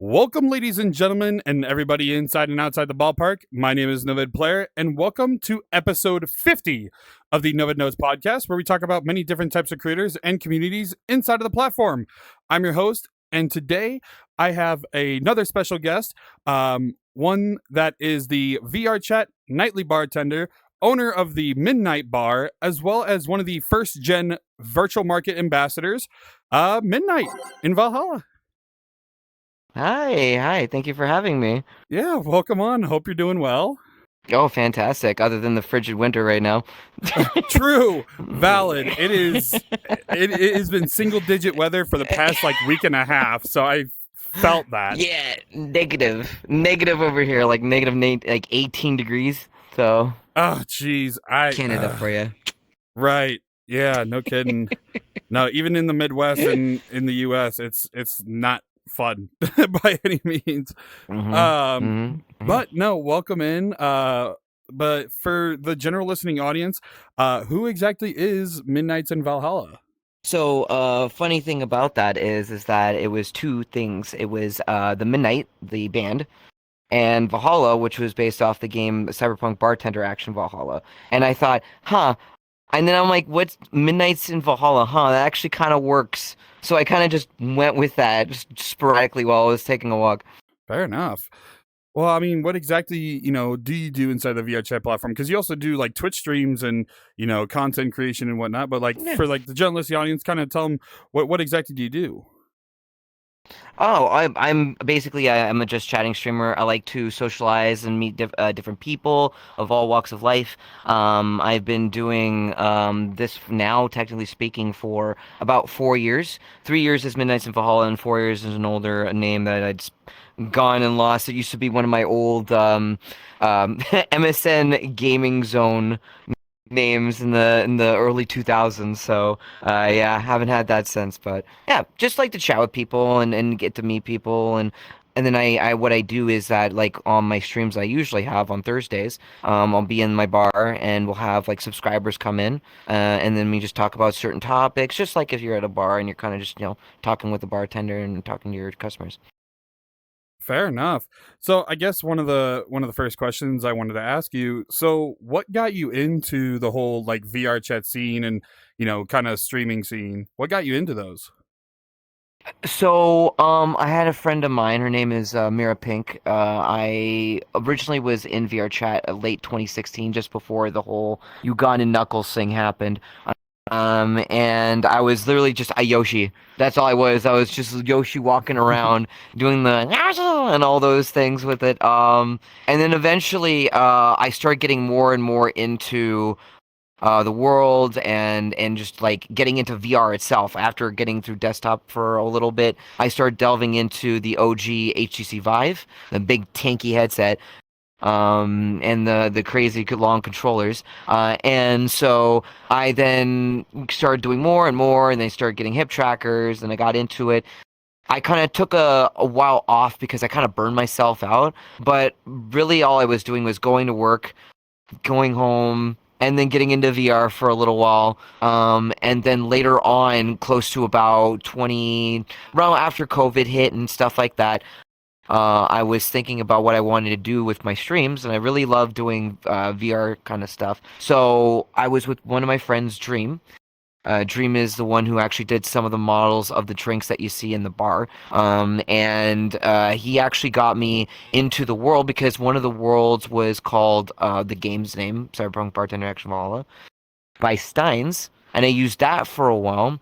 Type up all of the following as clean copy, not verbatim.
Welcome, ladies and gentlemen, and everybody inside and outside the ballpark. My name is NovedPlayer, and welcome to episode 50 of the Noved Notes podcast, where we talk about many different types of creators and communities inside of the platform. I'm your host, and today I have another special guest, one that is the VRChat nightly bartender, owner of the Midnight Bar, as well as one of the first-gen virtual market ambassadors, Midnight in Valhalla. Hi. Thank you for having me. Yeah, welcome on. Hope you're doing well. Oh, fantastic. Other than the frigid winter right now. True. Valid. It has been single digit weather for the past week and a half, so I felt that. Yeah, negative over here, like negative 18 degrees. So Oh, jeez. Canada for you. Right. Yeah, no kidding. No, even in the Midwest and in the US, it's not fun by any means. But no, welcome in. But for the general listening audience, who exactly is MidnightsinValhalla? So, funny thing about that is that it was two things. It was the Midnight, the band, and Valhalla, which was based off the game Cyberpunk Bartender Action Valhalla. And I thought, and then I'm like, what's Midnight's in Valhalla? That actually kind of works. So I kind of just went with that just sporadically while I was taking a walk. Fair enough. Well, I mean, what exactly, do you do inside the VRChat platform? Because you also do Twitch streams and, content creation and whatnot. But for the general listening audience, kind of tell them what exactly do you do? Oh, I'm basically I'm a just chatting streamer. I like to socialize and meet different people of all walks of life. I've been doing this now, technically speaking, for about 4 years. 3 years as MidnightsinValhalla, and 4 years as an older name that I'd gone and lost. It used to be one of my old MSN Gaming Zone names in the early 2000s. So yeah, haven't had that since. But yeah, just like to chat with people and get to meet people. And then I what I do is that on my streams I usually have on Thursdays, I'll be in my bar and we'll have subscribers come in, and then we just talk about certain topics, just like if you're at a bar and you're kind of just talking with the bartender and talking to your customers. Fair enough. So I guess one of the first questions I wanted to ask you. So what got you into the whole VRChat scene and kind of streaming scene? What got you into those? So, I had a friend of mine. Her name is Mira Pink. I originally was in VRChat late 2016, just before the whole Ugandan Knuckles thing happened. And I was literally just a Yoshi. That's all I was. I was just Yoshi walking around doing the and all those things with it. And then eventually, I started getting more and more into the world and just getting into VR itself. After getting through desktop for a little bit, I started delving into the OG HTC Vive, the big tanky headset, and the crazy long controllers. And so I then started doing more and more, and they started getting hip trackers, and I got into it. I kind of took a while off because I kind of burned myself out, but really all I was doing was going to work, going home, and then getting into VR for a little while. And then later on, close to about around after COVID hit and stuff like that, I was thinking about what I wanted to do with my streams, and I really love doing VR kind of stuff. So I was with one of my friends, Dream. Dream is the one who actually did some of the models of the drinks that you see in the bar. And he actually got me into the world because one of the worlds was called the game's name, Cyberpunk Bartender Action Valhalla, by Steins. And I used that for a while.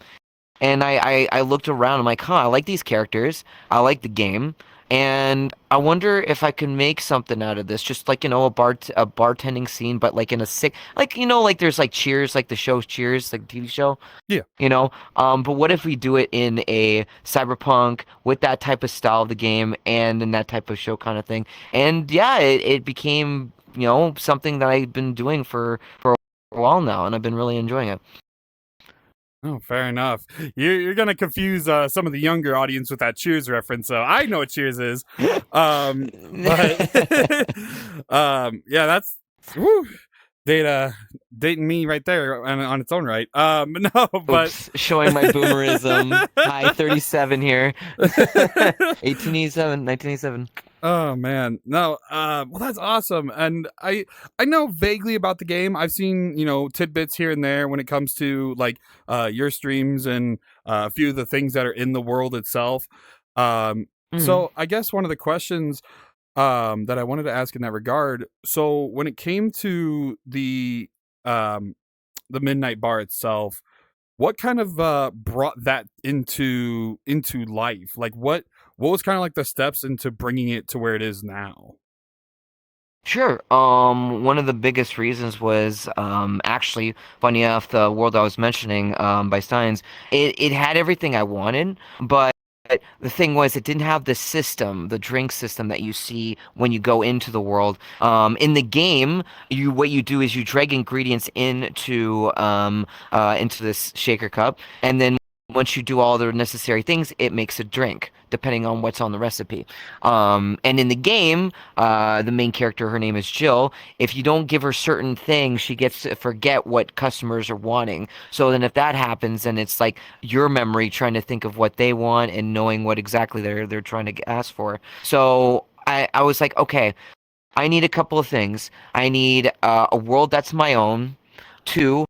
And I looked around. I'm like, I like these characters. I like the game. And I wonder if I can make something out of this, just a bartending scene, but in a sick, there's Cheers, the show Cheers, the TV show. Yeah. But what if we do it in a cyberpunk with that type of style of the game and in that type of show kind of thing? And yeah, it became, something that I've been doing for a while now, and I've been really enjoying it. Oh, fair enough. You're gonna confuse some of the younger audience with that Cheers reference. So I know what Cheers is, but yeah, that's. Whew. Data dating me right there on its own right. No, but Oops, showing my boomerism. Hi, 37 here. 1887, 1987. oh man, no. Well, that's awesome, and I know vaguely about the game. I've seen tidbits here and there when it comes to like your streams and a few of the things that are in the world itself. Mhm. So I guess one of the questions that I wanted to ask in that regard. So when it came to um the Midnight Bar itself, what kind of brought that into life? Like what was kind of like the steps into bringing it to where it is now? Sure. One of the biggest reasons was actually, funny enough, the world I was mentioning by Steins. It had everything I wanted, but the thing was, it didn't have the system, the drink system that you see when you go into the world. In the game, what you do is you drag ingredients into this shaker cup, and then once you do all the necessary things, it makes a drink, depending on what's on the recipe. And in the game, the main character, her name is Jill. If you don't give her certain things, she gets to forget what customers are wanting. So then, if that happens, then it's like your memory trying to think of what they want and knowing what exactly they're trying to ask for. So I was like, okay, I need a couple of things. I need a world that's my own. Two,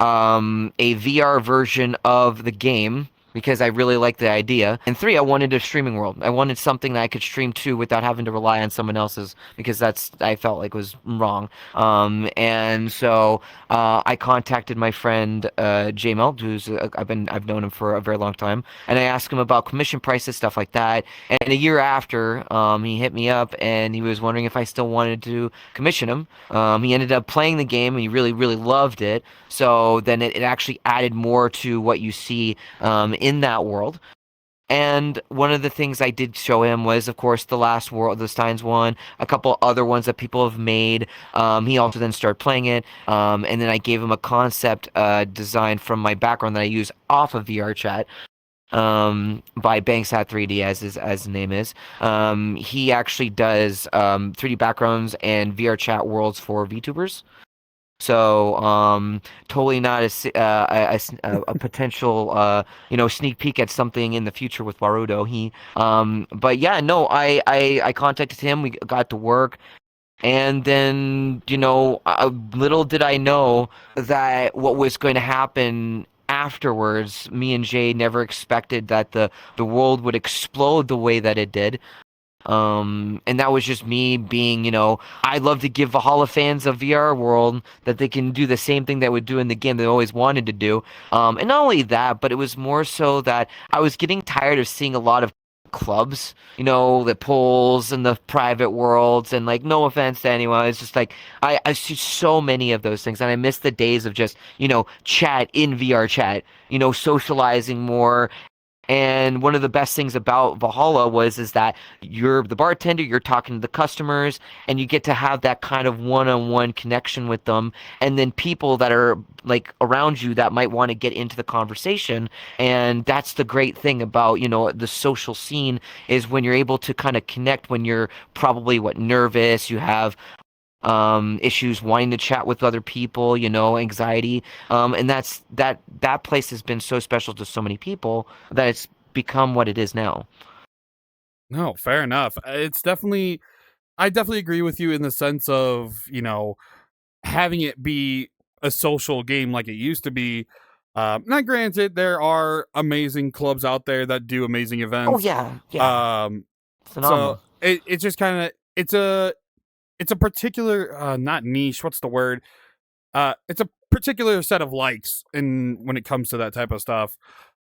a VR version of the game because I really liked the idea. And three, I wanted a streaming world. I wanted something that I could stream to without having to rely on someone else's because that's I felt like was wrong. And so I contacted my friend J Melt, who's I've known him for a very long time, and I asked him about commission prices, stuff like that. And a year after, he hit me up and he was wondering if I still wanted to commission him. He ended up playing the game and he really, really loved it. So then it actually added more to what you see in that world. And one of the things I did show him was, of course, the last world, the Steins one, a couple other ones that people have made. He also then started playing it. And then I gave him a concept design from my background that I use off of VRChat by Banksat 3D as the name is. He actually does 3D backgrounds and VRChat worlds for VTubers. So, totally not a potential, sneak peek at something in the future with Warudo. But yeah, no, I contacted him. We got to work, and then, little did I know that what was going to happen afterwards. Me and Jay never expected that the world would explode the way that it did. And that was just me being, I love to give Valhalla fans a VR world that they can do the same thing they would do in the game they always wanted to do. And not only that, but it was more so that I was getting tired of seeing a lot of clubs, the polls and the private worlds, and like, no offense to anyone, it's just like I see so many of those things, and I miss the days of just, chat in VRChat, socializing more. And one of the best things about Valhalla is that you're the bartender, you're talking to the customers, and you get to have that kind of one-on-one connection with them. And then people that are like around you that might want to get into the conversation. And that's the great thing about, the social scene is when you're able to kind of connect when you're probably nervous, you have issues wanting to chat with other people, anxiety. And that place has been so special to so many people that it's become what it is now. No, fair enough. I definitely agree with you in the sense of, having it be a social game like it used to be. Now, granted, there are amazing clubs out there that do amazing Oh events. yeah, yeah, Um, so phenomenal. it's just kind of it's a particular not niche. What's the word? It's a particular set of likes in when it comes to that type of stuff.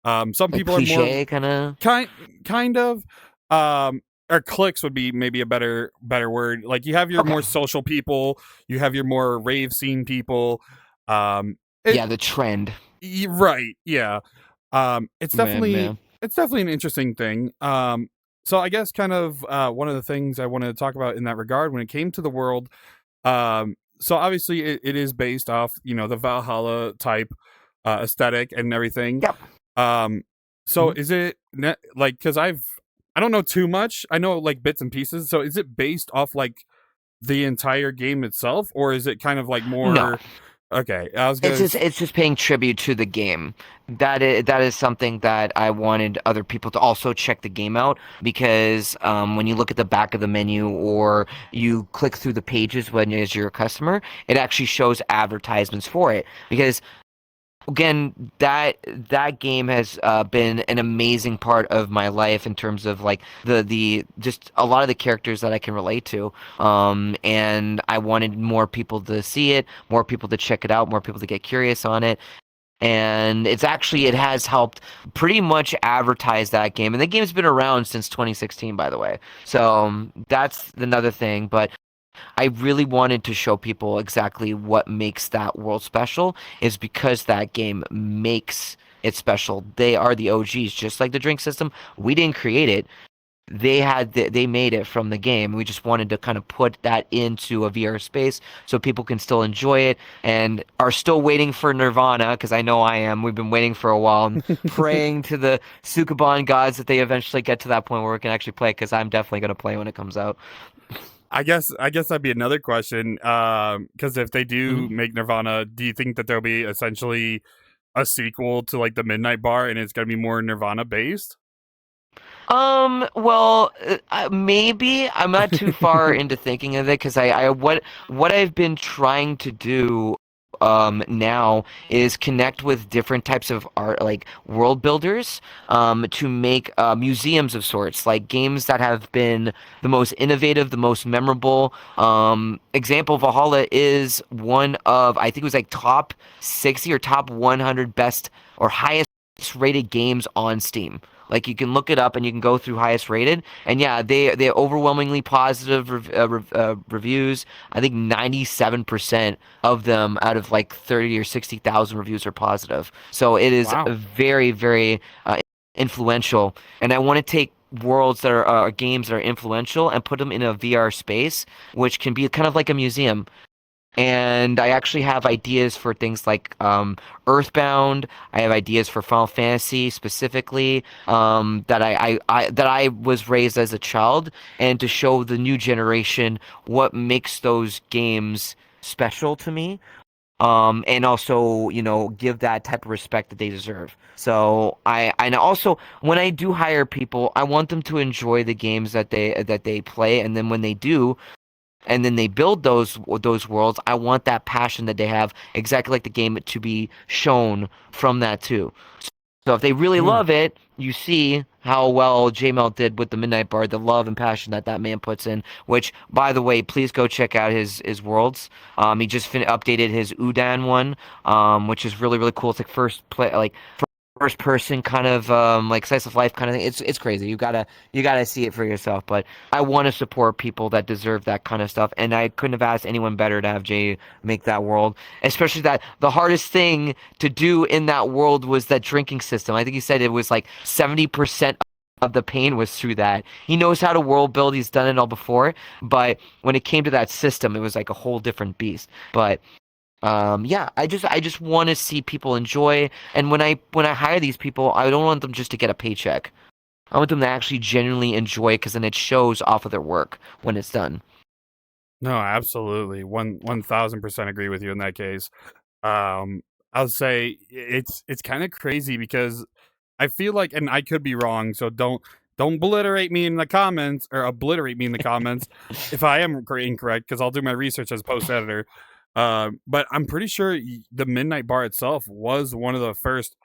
Some Like people are more cliche kind of. kind kind of or clicks would be maybe a better word. Like you have your Okay. more social people, you have your more rave scene people. Um, it, Yeah, the trend. right, yeah. It's Man, definitely man. an interesting thing. So I guess kind of one of the things I wanted to talk about in that regard when it came to the world. So obviously it is based off the Valhalla type aesthetic and everything. Yep. Um, so Mhm. is it like because I don't know too much. I know like bits and pieces. So is it based off like the entire game itself, or is it kind of like No, more? Okay, I was it's gonna. just paying tribute to the game. That is something that I wanted other people to also check the game out, because when you look at the back of the menu or you click through the pages when as you're a customer, it actually shows advertisements for it. Because again, that game has been an amazing part of my life in terms of like the just a lot of the characters that I can relate to. And I wanted more people to see it, more people to check it out, more people to get curious on it. And it has helped pretty much advertise that game. And the game's been around since 2016, by the way. So that's another thing. But I really wanted to show people exactly what makes that world special, is because that game makes it special. They are the OGs, just like the drink system. We didn't create it. They made it from the game. We just wanted to kind of put that into a VR space so people can still enjoy it and are still waiting for Nirvana, because I know I am. We've been waiting for a while and praying to the Sukuban gods that they eventually get to that point where we can actually play, because I'm definitely going to play when it comes out. I guess that'd be another question. Because if they do Mhm. make Nirvana, do you think that there'll be essentially a sequel to like the Midnight Bar, and it's gonna be more Nirvana based? Well, maybe I'm not too far into thinking of it, because what I've been trying to do now is connect with different types of art, like world builders, to make museums of sorts, like games that have been the most innovative, the most memorable. Example, Valhalla is one of, I think it was like top 60 or top 100 best or highest rated games on Steam. Like, you can look it up and you can go through highest rated, and yeah, they're overwhelmingly positive reviews. I think 97% of them out of like 30 or 60,000 reviews are positive. So it is Wow. very, very influential. And I want to take worlds that are games that are influential and put them in a VR space, which can be kind of like a museum. And I actually have ideas for things like Earthbound. I have ideas for Final Fantasy specifically, that I was raised as a child, and to show the new generation what makes those games special to me. And also, give that type of respect that they deserve. So and also, when I do hire people, I want them to enjoy the games that they play, and then when they do, and then they build those worlds, I want that passion that they have, exactly like the game, to be shown from that too. So if they really Hmm. love it, you see how well JML did with the Midnight Bar, the love and passion that that man puts in. Which, by the way, please go check out his worlds. He just updated his Udan one, which is really really cool. It's like first person kind of like slice of life kind of thing. It's crazy. You gotta see it for yourself. But I want to support people that deserve that kind of stuff, and I couldn't have asked anyone better to have Jay make that world. Especially that the hardest thing to do in that world was that drinking system. I think he said it was like 70% of the pain was through that. He knows how to world build. He's done it all before, but when it came to that system, it was like a whole different beast. But yeah, I just want to see people enjoy, and when I hire these people, I don't want them just to get a paycheck. I want them to actually genuinely enjoy it, because then it shows off of their work when it's done. No, absolutely. 1,000% agree with you in that case. Um, I'll say it's kind of crazy because I feel like, and I could be wrong, so don't obliterate me in the comments, or obliterate me in the comments if I am incorrect, because I'll do my research as post editor. But I'm pretty sure the Midnight Bar itself was one of the first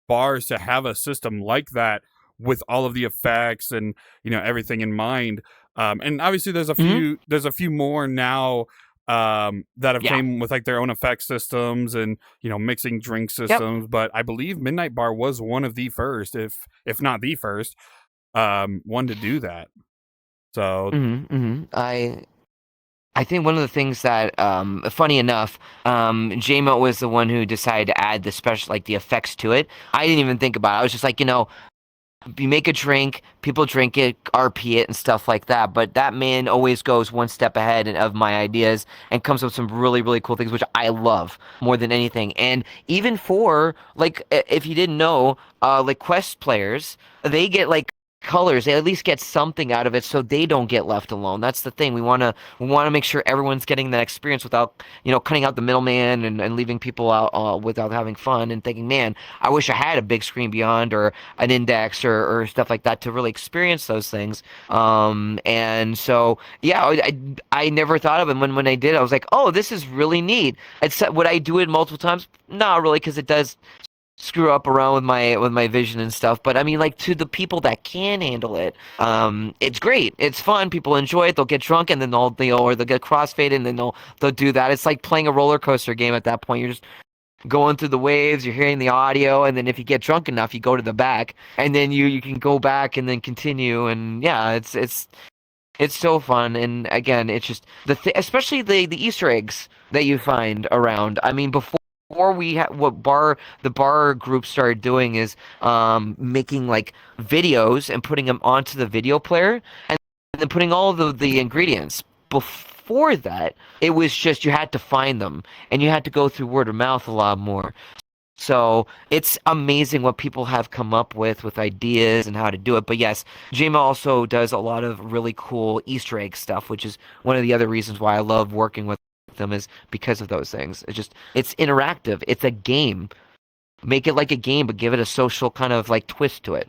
bars to have a system like that, with all of the effects and everything in mind. And obviously Hmm. there's a few more now, that have Yeah. came with like their own effect systems and mixing drink Yep. systems. But I believe Midnight Bar was one of the first, if not the first, one to do that. So I think one of the things that, funny enough, JMO was the one who decided to add the special, like the effects to it. I didn't even think about it. I was just like, you make a drink, people drink it, RP it, and stuff like that. But that man always goes one step ahead of my ideas and comes up with some really, really cool things, which I love more than anything. And even for, like, if you didn't know, like Quest players, they get like colors, they at least get something out of it so they don't get left alone. That's the thing. We want to make sure everyone's getting that experience without, cutting out the middleman and leaving people out without having fun and thinking, man, I wish I had a big screen beyond or an index or stuff like that to really experience those things. And so yeah, I never thought of it when I did. I was like, oh, this is really neat. Would I do it multiple times? Not really, because it does screw up around with my vision and stuff. But I mean, like to the people that can handle it, it's great. It's fun. People enjoy it. They'll get drunk and then they'll get crossfaded and then they'll do that. It's like playing a roller coaster game at that point. You're just going through the waves. You're hearing the audio, and then if you get drunk enough, you go to the back, and then you can go back and then continue. And yeah, it's so fun. And again, it's just especially the Easter eggs that you find around. I mean, before the bar group started doing is making like videos and putting them onto the video player and then putting all of the ingredients. Before that, it was just you had to find them and you had to go through word of mouth a lot more. So it's amazing what people have come up with ideas and how to do it. But yes, Jima also does a lot of really cool Easter egg stuff, which is one of the other reasons why I love working with them is because of those things. It's interactive. It's a game. Make it like a game, but give it a social kind of like twist to it.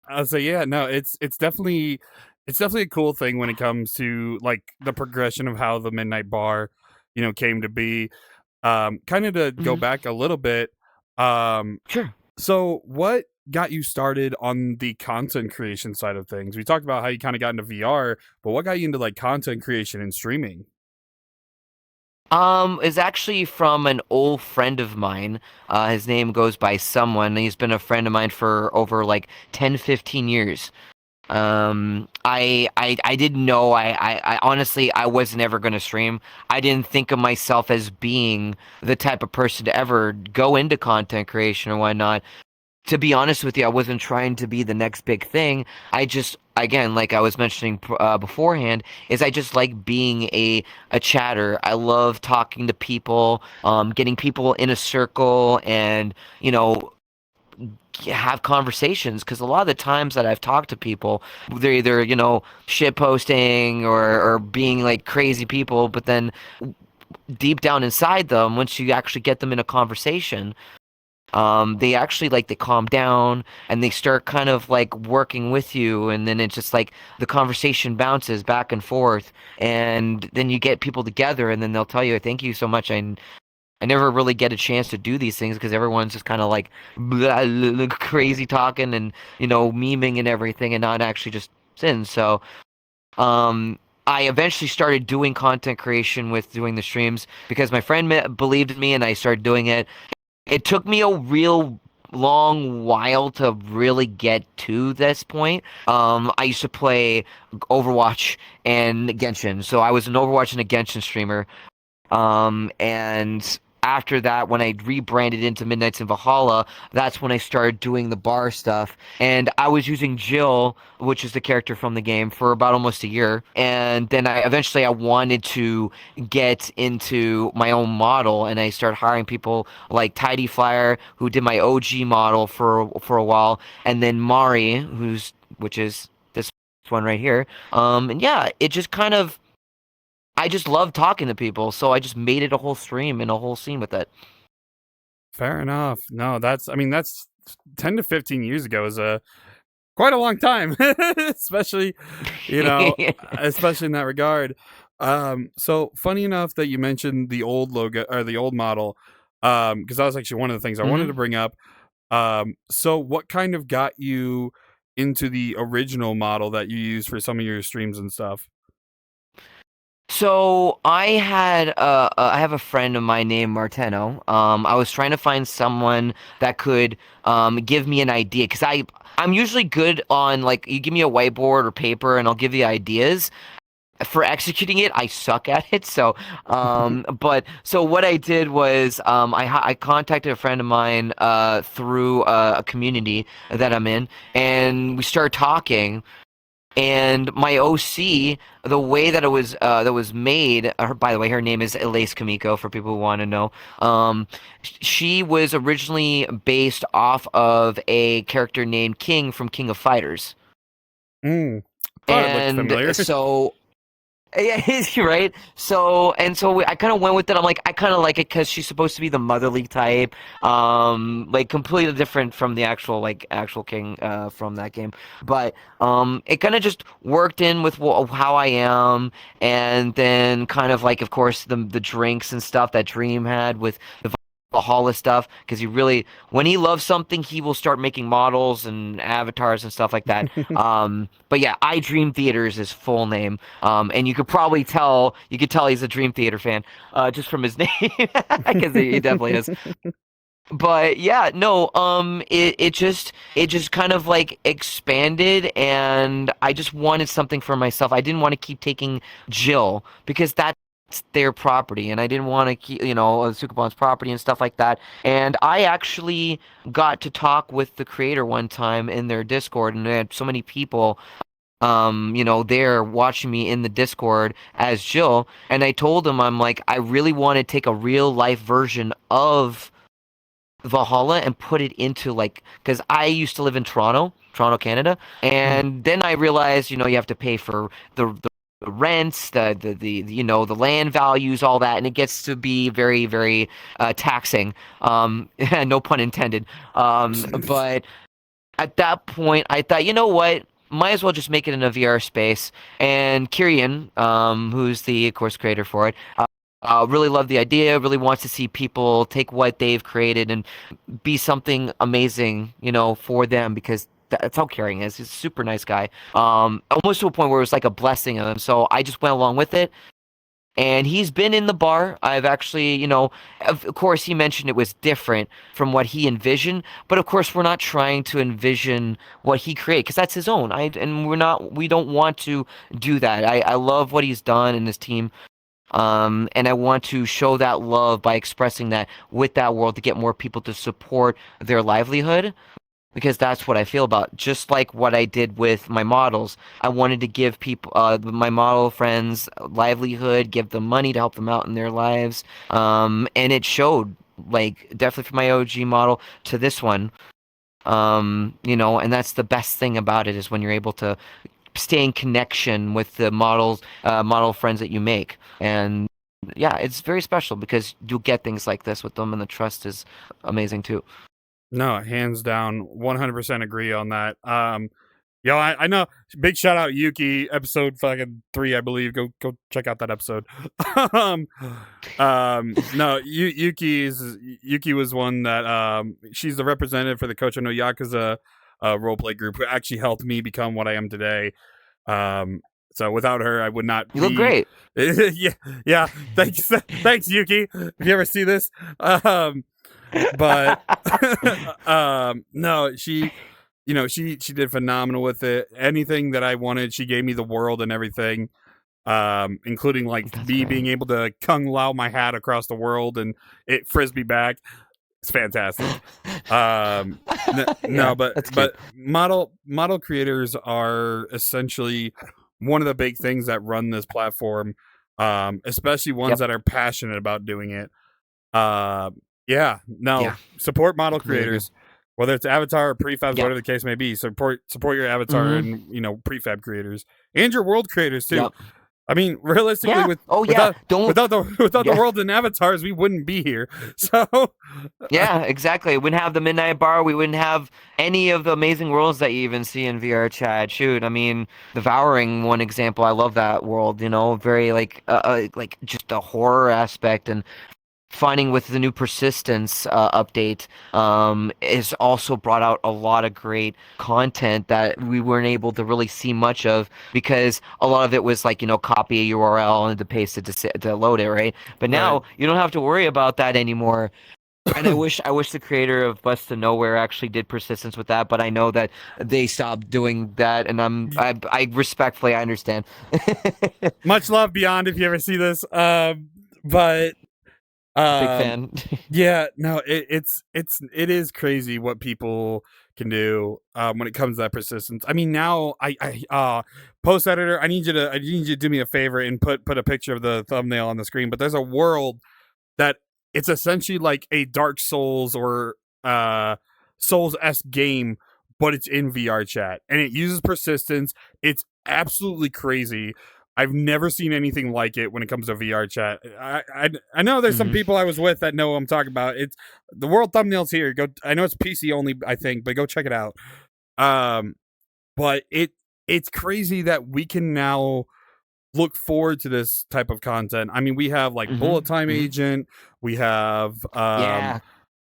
I'll say, yeah, no, it's definitely a cool thing when it comes to like the progression of how the Midnight Bar, came to be. Kind of to go Hmm. back a little bit. Um, Sure. so what got you started on the content creation side of things? We talked about how you kind of got into VR, but what got you into like content creation and streaming? Is actually from an old friend of mine. His name goes by someone. He's been a friend of mine for over like 10, 15 years. I didn't know. I honestly, I wasn't ever going to stream. I didn't think of myself as being the type of person to ever go into content creation or whatnot. To be honest with you, I wasn't trying to be the next big thing. I just, again, like I was mentioning beforehand, is I just like being a chatter. I love talking to people, getting people in a circle, and you know have conversations. Because a lot of the times that I've talked to people, they're either shit posting or being like crazy people, but then deep down inside them, once you actually get them in a conversation, they actually like they calm down and they start kind of like working with you, and then it's just like the conversation bounces back and forth, and then you get people together, and then they'll tell you, "Thank you so much. I never really get a chance to do these things because everyone's just kind of like blah, blah, blah, crazy talking and memeing and everything, and not actually just sitting." So, I eventually started doing content creation with doing the streams because my friend believed in me, and I started doing it. It took me a real long while to really get to this point. I used to play Overwatch and Genshin, so I was an Overwatch and a Genshin streamer. And after that, when I rebranded into MidnightsinValhalla, that's when I started doing the bar stuff. And I was using Jill, which is the character from the game, for about almost a year. And then I wanted to get into my own model, and I started hiring people like Tidy Flyer, who did my OG model for a while, and then Mari, which is this one right here. And yeah, it just kind of I just love talking to people, so I just made it a whole stream and a whole scene with it. Fair enough. No, that's 10 to 15 years ago is a quite a long time, especially, you know, especially in that regard. So funny enough that you mentioned the old logo or the old model, because that was actually one of the things I wanted Hmm. to bring up. So what kind of got you into the original model that you use for some of your streams and stuff? So I have a friend of mine named Marteno. I was trying to find someone that could give me an idea because I'm usually good on like you give me a whiteboard or paper and I'll give you ideas. For executing it, I suck at it. So, but so what I did was, I contacted a friend of mine through a community that I'm in, and we started talking. And my OC, the way that was made, by the way, her name is Elise Kamiko for people who want to know. She was originally based off of a character named King from King of Fighters. Mm. Thought it looked And familiar. so yeah, right. I kind of went with it. I'm like, I kind of like it because she's supposed to be the motherly type, like completely different from the actual king from that game. But it kind of just worked in with how I am, and then kind of like, of course, the drinks and stuff that Dream had with the Valhalla stuff, because when he loves something, he will start making models and avatars and stuff like that. But yeah, I Dream Theater is his full name. And you could tell he's a Dream Theater fan, just from his name, because he definitely is. But yeah, no, it just kind of like expanded, and I just wanted something for myself. I didn't want to keep taking Jill because that's their property, and I didn't want to keep, Sukupon's property and stuff like that. And I actually got to talk with the creator one time in their Discord, and they had so many people there watching me in the Discord as Jill, and I told him, I'm like, I really want to take a real life version of Valhalla and put it into, like, because I used to live in Toronto, Canada, and then I realized, you have to pay for the rents, the land values, all that, and it gets to be very, very taxing. No pun intended. But at that point, I thought, you know what? Might as well just make it in a VR space. And Kirian, who's the, of course, creator for it, really loved the idea, really wants to see people take what they've created and be something amazing, for them, because that's how Kirian is. He's a super nice guy. Almost to a point where it was like a blessing of him. So I just went along with it. And he's been in the bar. I've actually, of course, he mentioned it was different from what he envisioned, but of course, we're not trying to envision what he created, because that's his own. We don't want to do that. I love what he's done and his team. And I want to show that love by expressing that with that world to get more people to support their livelihood, because that's what I feel about. Just like what I did with my models, I wanted to give people, my model friends, livelihood, give them money to help them out in their lives. And it showed, like, definitely from my OG model to this one. And that's the best thing about it, is when you're able to stay in connection with the model friends that you make. And yeah, it's very special because you'll get things like this with them, and the trust is amazing too. No, hands down, 100% agree on that. I know. Big shout out Yuki, episode fucking 3, I believe. Go check out that episode. No, Yuki was one that she's the representative for the Kocho no Yakuza roleplay group, who actually helped me become what I am today. So without her, I would not. You look great. Yeah. Thanks, Yuki. If you ever see this, but no, she did phenomenal with it. Anything that I wanted, she gave me the world and everything, including like That's me great. being able to kung lao my hat across the world and it frisbee back. It's fantastic. Yeah, that's cute. But model creators are essentially one of the big things that run this platform, especially ones Yep. that are passionate about doing it. Yeah. Support model Completely agree. creators, whether it's avatar or prefabs, Yep. whatever the case may be. Support your avatar Mm-hmm. and prefab creators and your world creators too. Yep. I mean, realistically, Yeah. Oh yeah. without the Yeah. world and avatars, we wouldn't be here. So Yeah, exactly. We wouldn't have the Midnight Bar. We wouldn't have any of the amazing worlds that you even see in VRChat. Shoot, I mean, the Devouring, one example. I love that world. Very like just the horror aspect, and finding with the new persistence update is also brought out a lot of great content that we weren't able to really see much of, because a lot of it was like, copy a URL and to paste it to load it, right? But now right. you don't have to worry about that anymore. And I wish the creator of Bust to Nowhere actually did persistence with that, but I know that they stopped doing that, and I respectfully, I understand. Much love, Beyond, if you ever see this. But Big um, fan. yeah, no, it is crazy what people can do when it comes to that persistence. I mean, now I post editor, I need you to do me a favor and put a picture of the thumbnail on the screen. But there's a world that it's essentially like a Dark Souls or Souls-esque game, but it's in VRChat and it uses persistence. It's absolutely crazy. I've never seen anything like it when it comes to VRChat. I know there's some people I was with that know what I'm talking about. It's the world thumbnails here. Go. I know it's PC only, I think, but go check it out. But it's crazy that we can now look forward to this type of content. I mean, we have like Bullet Time Agent. We have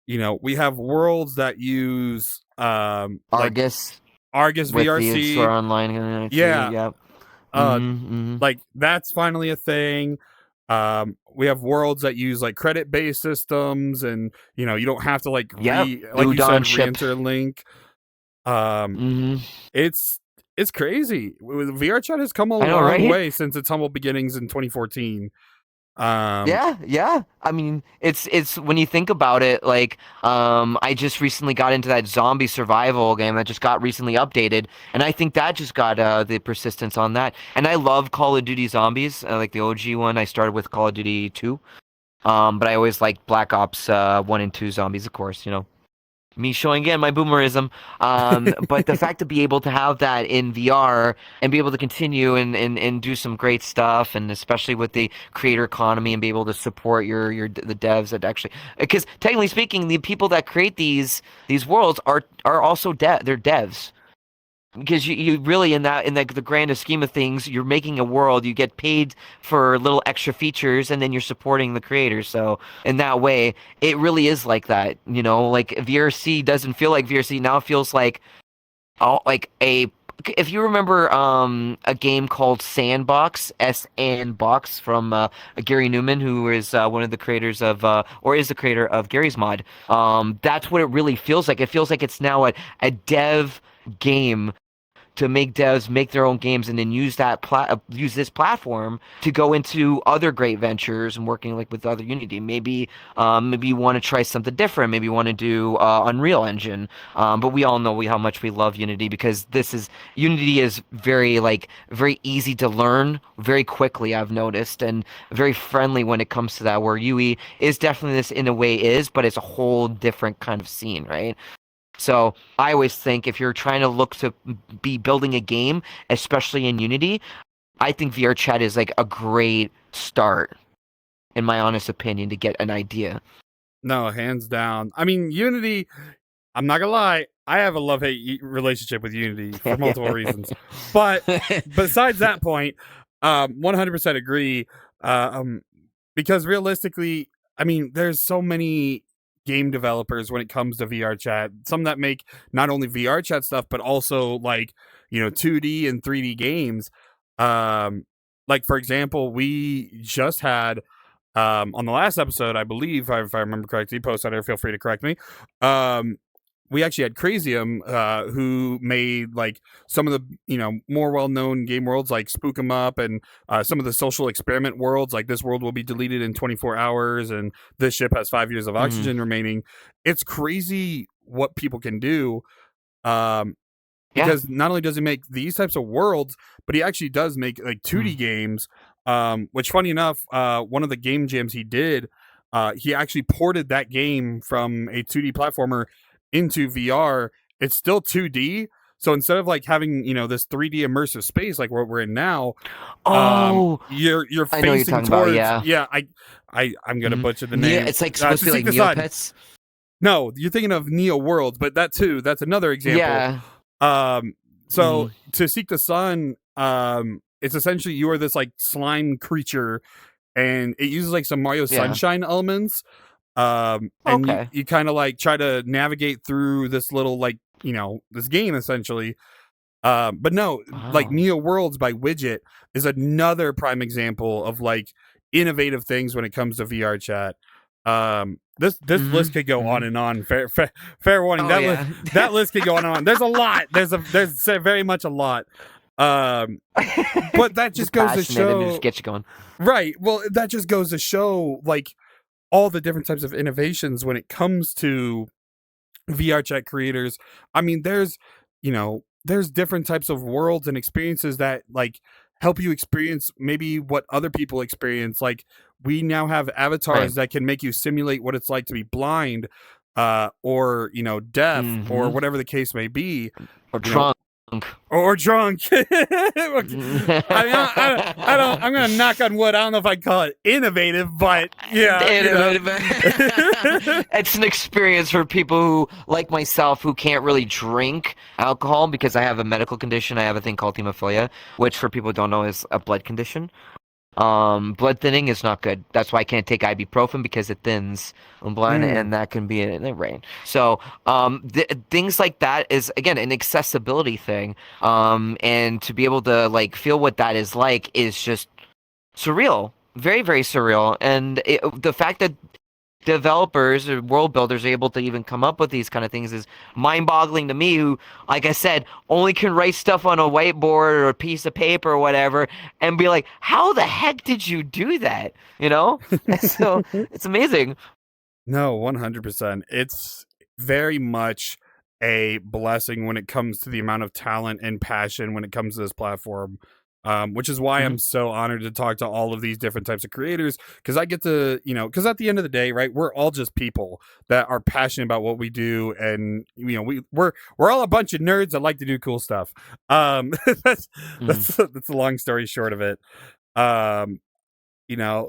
we have worlds that use Argus Argus with VRC the store online. Yeah. Like that's finally a thing. We have worlds that use like credit based systems, and you don't have to like re-interlink. It's crazy. VRChat has come a long way since its humble beginnings in 2014. Yeah. I mean, it's when you think about it, like, I just recently got into that zombie survival game that just got recently updated, and I think that just got the persistence on that. And I love Call of Duty Zombies, like the OG one. I started with Call of Duty 2, but I always liked Black Ops 1 and 2 Zombies, of course. Me showing again my boomerism, but the fact to be able to have that in VR and be able to continue and do some great stuff, and especially with the creator economy and be able to support the devs that actually, because technically speaking, the people that create these worlds are also they're devs. Because you really in the grandest scheme of things, you're making a world, you get paid for little extra features, and then you're supporting the creators. So in that way, it really is like that. Like VRC doesn't feel like VRC now. It feels like if you remember a game called Sandbox, Sandbox from Gary Newman, who is one of the creators of or is the creator of Gary's Mod. That's what it really feels like. It feels like it's now a dev game to make devs make their own games and then use this platform to go into other great ventures and working like with other Unity. Maybe you want to try something different. Maybe you want to do Unreal Engine. But we all know how much we love Unity, because Unity is very easy to learn very quickly, I've noticed, and very friendly when it comes to that, where UE is definitely this in a way but it's a whole different kind of scene, right? So I always think if you're trying to look to be building a game, especially in Unity, I think VRChat is like a great start, in my honest opinion, to get an idea. No, hands down. I mean, Unity, I'm not gonna lie, I have a love-hate relationship with Unity for multiple reasons. But besides that point, 100% agree. Because realistically, I mean, there's so many game developers when it comes to VRChat, some that make not only VRChat stuff but also 2D and 3D games. Like for example, we just had on the last episode, I believe, if I remember correctly, post editor, feel free to correct me. We actually had Crazium, who made some of the more well-known game worlds like Spook 'em Up, and some of the social experiment worlds, like this world will be deleted in 24 hours, and this ship has 5 years of oxygen remaining. It's crazy what people can do, because not only does he make these types of worlds, but he actually does make 2D games. Which, funny enough, one of the game jams he did, he actually ported that game from a 2D platformer into VR. It's still 2D, so instead of having this 3D immersive space like what we're in now, you're facing towards I'm gonna butcher the name. It's supposed to be like Neopets. No, you're thinking of Neo Worlds, but that's another example. So to Seek the Sun, it's essentially you are this slime creature, and it uses some Mario Sunshine elements. And you kind of try to navigate through this little this game essentially. But no, Neo Worlds by Widget is another prime example of innovative things when it comes to VRChat. This list could go on and on. Fair warning. That list could go on and on. There's a lot. There's very much a lot. But that just goes to show. Just get you going. Right. Well, that just goes to show all the different types of innovations when it comes to VRChat creators. I mean, there's different types of worlds and experiences that help you experience maybe what other people experience. We now have avatars that can make you simulate what it's like to be blind. or deaf, or Mm-hmm. whatever the case may be, Or you know, drunk. or drunk. I'm gonna knock on wood. I don't know if I'd call it innovative, but yeah, It's an experience for people who, like myself, who can't really drink alcohol because I have a medical condition. I have a thing called hemophilia, which for people who don't know is a blood condition. Blood thinning is not good. That's why I can't take ibuprofen because it thins blood, and that can be in the brain. So, things like that is again an accessibility thing. And to be able to like feel what that is like is just surreal, very, very surreal. And the fact that developers or world builders are able to even come up with these kind of things is mind-boggling to me, who, like I said, only can write stuff on a whiteboard or a piece of paper or whatever and be like, how the heck did you do that, so it's amazing. No, 100%. It's very much a blessing when it comes to the amount of talent and passion when it comes to this platform. Which is why I'm Mhm. so honored to talk to all of these different types of creators, because I get to, because at the end of the day, right, we're all just people that are passionate about what we do, and we're all a bunch of nerds that like to do cool stuff. That's Mhm. that's the long story short of it. Um,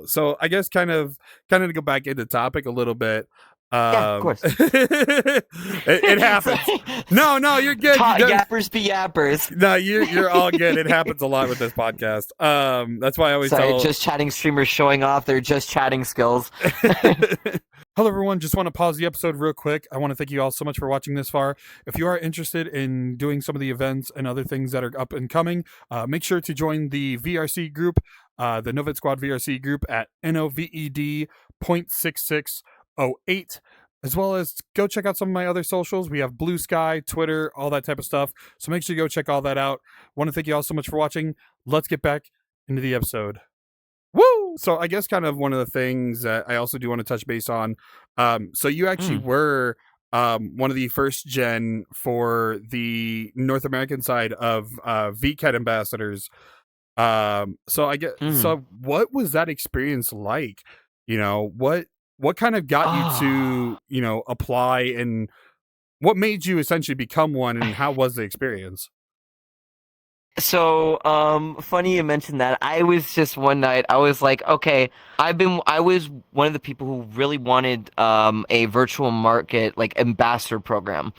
so I guess kind of to go back into topic a little bit. Yeah, of course. It happens. No, you're good. Yappers be yappers. No, you're all good. It happens a lot with this podcast. That's why I always Sorry, tell. just chatting streamers showing off their just chatting skills. Hello, everyone. Just want to pause the episode real quick. I want to thank you all so much for watching this far. If you are interested in doing some of the events and other things that are up and coming, make sure to join the VRC group, the Noved Squad VRC group at NOVED.6608. As well as go check out some of my other socials. We have Blue Sky, Twitter, all that type of stuff. So make sure you go check all that out. Want to thank you all so much for watching. Let's get back into the episode. Woo! So I guess kind of one of the things that I also do want to touch base on. So you actually were one of the first gen for the North American side of VCAT ambassadors. So I get so what was that experience like? What kind of got you to apply, and what made you essentially become one, and how was the experience? So, funny you mentioned that. I was just one night, I was like, okay, I was one of the people who really wanted a virtual market like ambassador program.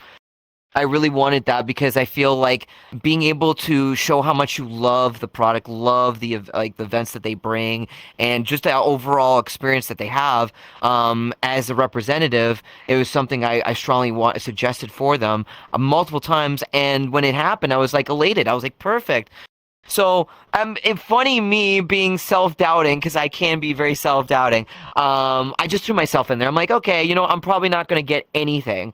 I really wanted that because I feel like being able to show how much you love the product, love the events that they bring, and just the overall experience that they have. As a representative, it was something I strongly suggested for them multiple times. And when it happened, I was like elated. I was like, perfect. So, funny me being self-doubting, because I can be very self-doubting. I just threw myself in there. I'm like, okay, I'm probably not going to get anything.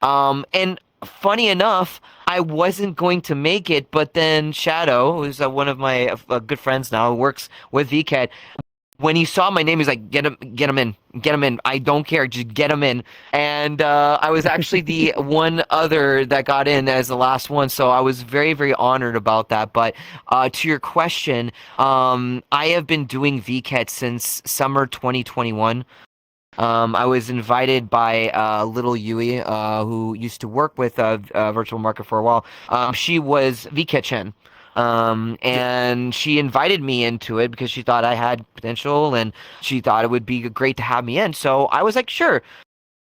And funny enough, I wasn't going to make it, but then Shadow, who's one of my good friends now, who works with VCAT, when he saw my name, he's like, get him in. I don't care, just get him in. And I was actually the one other that got in as the last one, so I was very, very honored about that. But to your question, I have been doing VCAT since summer 2021. I was invited by Little Yui, who used to work with Virtual Market for a while. She was VKitchen. And she invited me into it because she thought I had potential and she thought it would be great to have me in. So I was like, sure.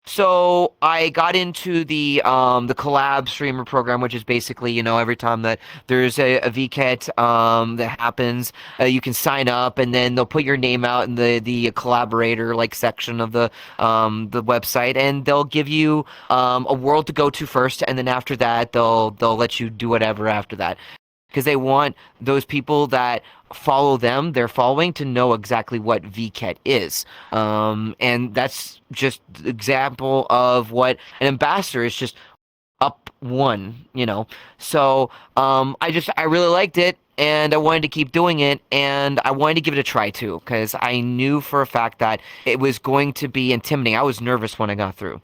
So I got into the collab streamer program, which is basically, every time that there's a VCAT that happens, you can sign up and then they'll put your name out in the collaborator like section of the website, and they'll give you a world to go to first, and then after that they'll let you do whatever after that, because they want those people that follow them, they're following, to know exactly what VCAT is. And that's just example of what an ambassador is, just up one. So I really liked it, and I wanted to keep doing it, and I wanted to give it a try too, because I knew for a fact that it was going to be intimidating. I was nervous when I got through.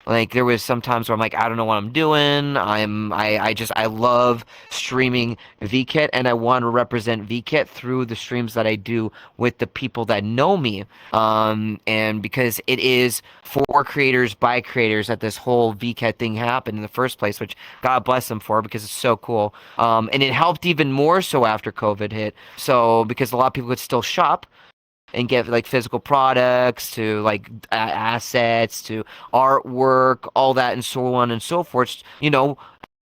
Like there was some times where I'm like, I don't know what I'm doing. I love streaming VKit, and I want to represent VKit through the streams that I do with the people that know me. And because it is for creators by creators that this whole VKit thing happened in the first place, which God bless them for because it's so cool. And it helped even more so after COVID hit. So because a lot of people could still shop and get like physical products to like assets to artwork, all that and so on and so forth,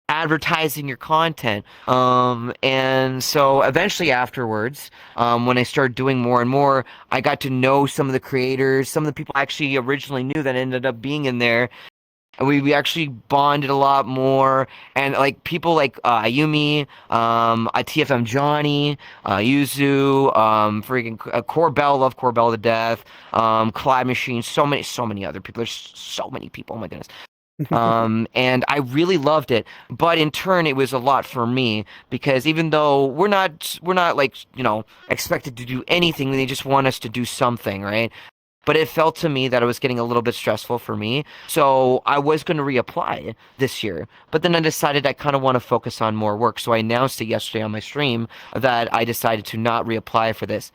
advertising your content. And so eventually afterwards, when I started doing more and more, I got to know some of the creators, some of the people I actually originally knew that ended up being in there, and we actually bonded a lot more. And like people like Ayumi, TFM Johnny, Yuzu, freaking Corbell, love Corbell to death, Clyde Machine, so many other people. There's so many people. Oh my goodness. And I really loved it, but in turn it was a lot for me because even though we're not like expected to do anything, they just want us to do something, right? But it felt to me that it was getting a little bit stressful for me. So I was going to reapply this year. But then I decided I kind of want to focus on more work. So I announced it yesterday on my stream that I decided to not reapply for this.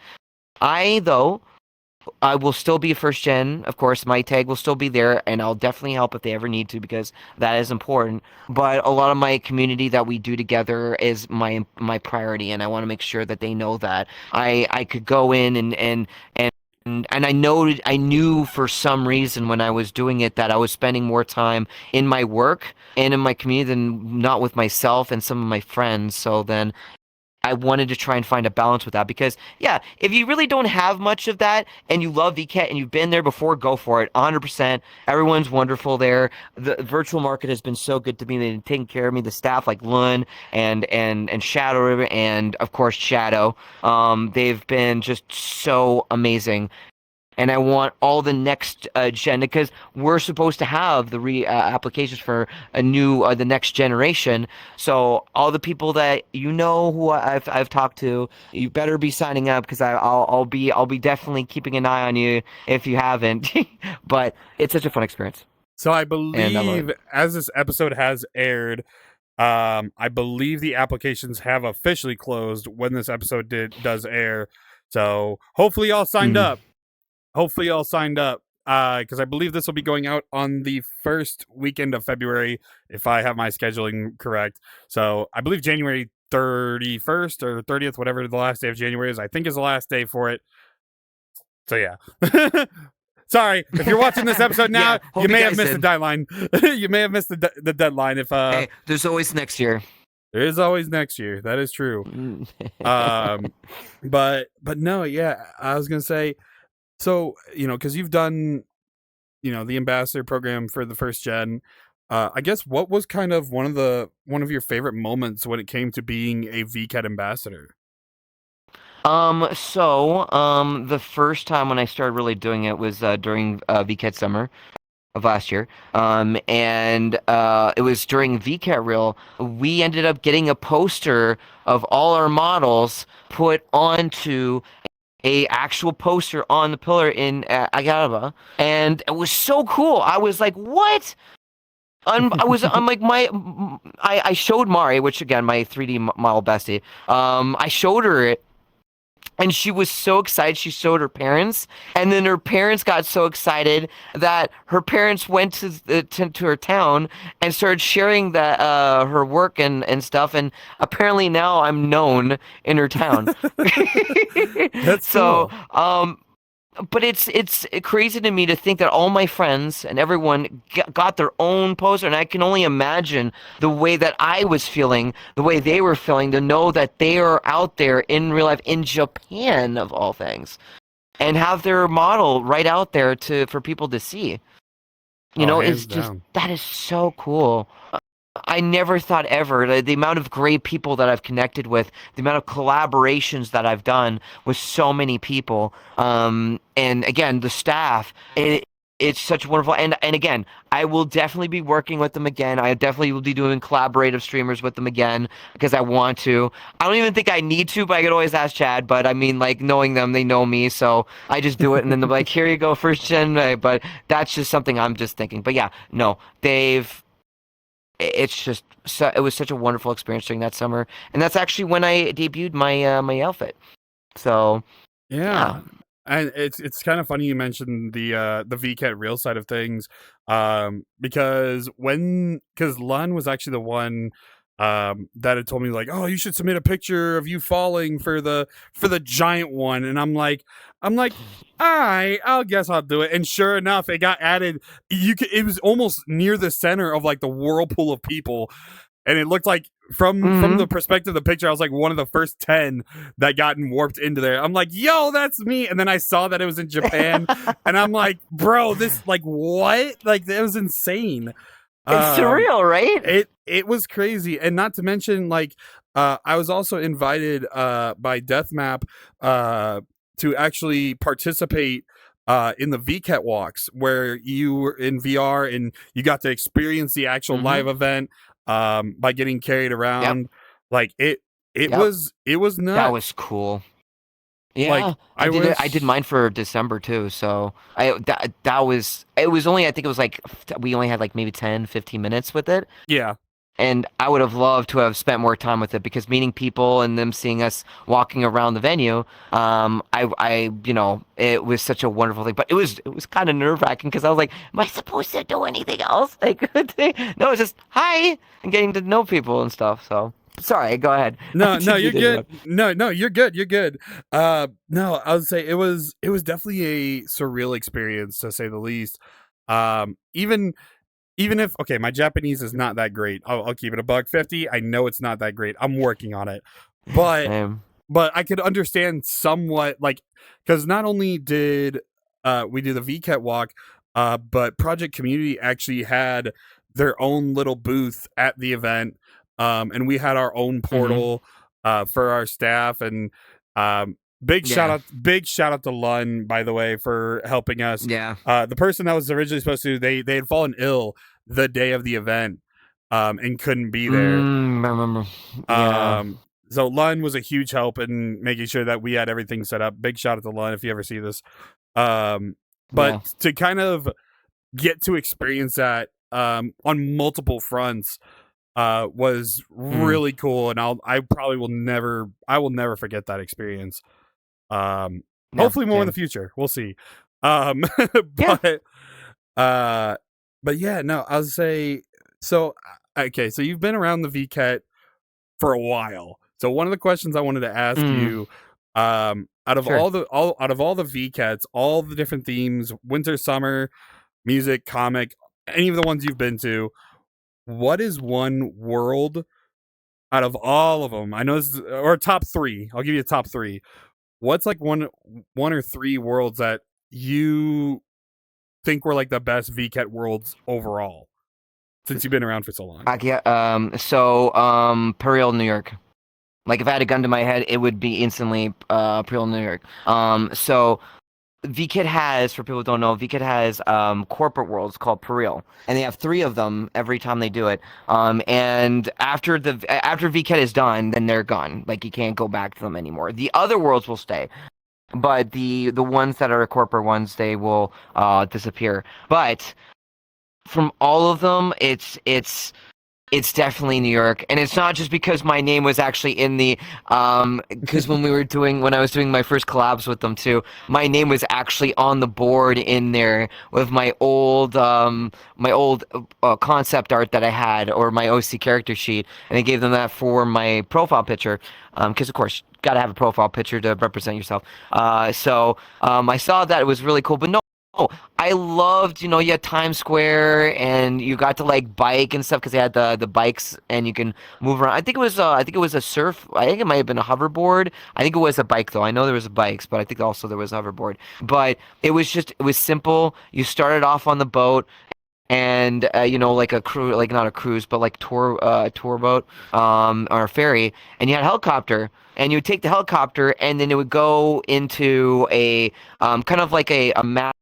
Though, I will still be first gen. Of course, my tag will still be there, and I'll definitely help if they ever need to because that is important. But a lot of my community that we do together is my priority, and I want to make sure that they know that I could go in and I knew for some reason when I was doing it that I was spending more time in my work and in my community than not with myself and some of my friends. So then I wanted to try and find a balance with that because, yeah, if you really don't have much of that and you love VCAT and you've been there before, go for it. 100%. Everyone's wonderful there. The virtual market has been so good to me. They've been taking care of me. The staff like Lun and Shadow River and, of course, Shadow. They've been just so amazing. And I want all the next gen because we're supposed to have the applications for the next generation. So all the people that who I've talked to, you better be signing up because I'll be definitely keeping an eye on you if you haven't. But it's such a fun experience. So I believe as this episode has aired, I believe the applications have officially closed when this episode does air. So hopefully y'all signed up. Hopefully y'all signed up because I believe this will be going out on the first weekend of February if I have my scheduling correct. So I believe January 31st or 30th, whatever the last day of January is, I think is the last day for it. So yeah. Sorry, if you're watching this episode now, you may have missed the deadline. You may have missed the deadline. Hey, there's always next year. There is always next year. That is true. But no, yeah, I was gonna say. So, because you've done, the ambassador program for the first gen, I guess what was kind of one of your favorite moments when it came to being a VCAT ambassador? The first time when I started really doing it was during VCAT summer of last year. And it was during VCAT Reel. We ended up getting a poster of all our models put onto a actual poster on the pillar in Agava, and it was so cool. I was like, "What?" I showed Mari, which again, my 3D model bestie. I showed her it, and she was so excited. She showed her parents, and then her parents got so excited that her parents went to her town and started sharing that her work and stuff. And apparently now I'm known in her town. That's so cool. But it's crazy to me to think that all my friends and everyone got their own poster, and I can only imagine the way that I was feeling, the way they were feeling, to know that they are out there in real life in Japan of all things, and have their model right out there for people to see. It's just that is so cool. I never thought ever the amount of great people that I've connected with, the amount of collaborations that I've done with so many people, and again the staff. it's such wonderful, and again, I will definitely be working with them again. I definitely will be doing collaborative streamers with them again because I want to. I don't even think I need to, but I could always ask Chad. But I mean, like knowing them, they know me, so I just do it, and then they're like, "Here you go, first gen." But that's just something I'm just thinking. But yeah, no, they've. It's just it was such a wonderful experience during that summer, and that's actually when I debuted my outfit. So yeah. Yeah. And it's kind of funny you mentioned the VCat real side of things, because Lun was actually the one that had told me like, oh, you should submit a picture of you falling for the giant one, and I'm like, all right, I'll guess I'll do it. And sure enough, it got added. It was almost near the center of like the whirlpool of people, and it looked like from the perspective of the picture, I was like one of the first 10 that gotten warped into there. I'm like, yo, that's me. And then I saw that it was in Japan, and I'm like, bro, this like what? Like that was insane. It's surreal, right? It was crazy, and not to mention like I was also invited by DeathMap to actually participate in the VCat walks where you were in VR and you got to experience the actual live event by getting carried around. Yep. Like it was nuts. That was cool. Yeah, Like I did mine for December too. So that was it was only I think it was like we only had like maybe 10, 15 minutes with it. Yeah. And I would have loved to have spent more time with it because meeting people and them seeing us walking around the venue, I it was such a wonderful thing. But it was kind of nerve-wracking because I was like, am I supposed to do anything else? Like, no, it's just hi and getting to know people and stuff. So sorry, go ahead. No, you're good. No, you're good. You're good. No, I would say it was definitely a surreal experience to say the least. Even if okay, my Japanese is not that great. I'll keep it a $150. I know it's not that great. I'm working on it, but I could understand somewhat, like because not only did we do the VCat walk, but Project Community actually had their own little booth at the event, and we had our own portal for our staff, and big shout out to Lun, by the way, for helping us. Yeah. The person that was originally supposed to, they had fallen ill the day of the event, and couldn't be there. Remember. Yeah. So Lun was a huge help in making sure that we had everything set up. Big shout out to Lun if you ever see this. But to kind of get to experience that on multiple fronts was really cool, and I will never forget that experience. Hopefully more in the future. We'll see. But yeah, no, I'll say so. Okay, so you've been around the VCat for a while. So one of the questions I wanted to ask you, out of all the VCats, all the different themes, winter, summer, music, comic, any of the ones you've been to, what is one world out of all of them? I know this is, or top 3. I'll give you a top 3. What's like one or 3 worlds that you think were like the best VCat worlds overall since you've been around for so long? Pariel, New York. Like if I had a gun to my head, it would be instantly Pariel, New York. So VCat has, for people who don't know, VCat has corporate worlds called Pariel, and they have 3 of them every time they do it. And after VCat is done, then they're gone. Like you can't go back to them anymore. The other worlds will stay, but the ones that are corporate ones, they will disappear. But from all of them, it's definitely New York, and it's not just because my name was actually in the because when I was doing my first collabs with them too, my name was actually on the board in there with my old concept art that I had, or my OC character sheet, and I gave them that for my profile picture, because of course you gotta have a profile picture to represent yourself. So I saw that, it was really cool, but no. Oh, I loved, you had Times Square, and you got to like bike and stuff because they had the bikes and you can move around. I think it was a surf. I think it might have been a hoverboard. I think it was a bike though. I know there was bikes, but I think also there was a hoverboard. But it was simple. You started off on the boat, and like a cruise, like not a cruise, but like tour boat, or a ferry, and you had a helicopter. And you would take the helicopter, and then it would go into a kind of like a mask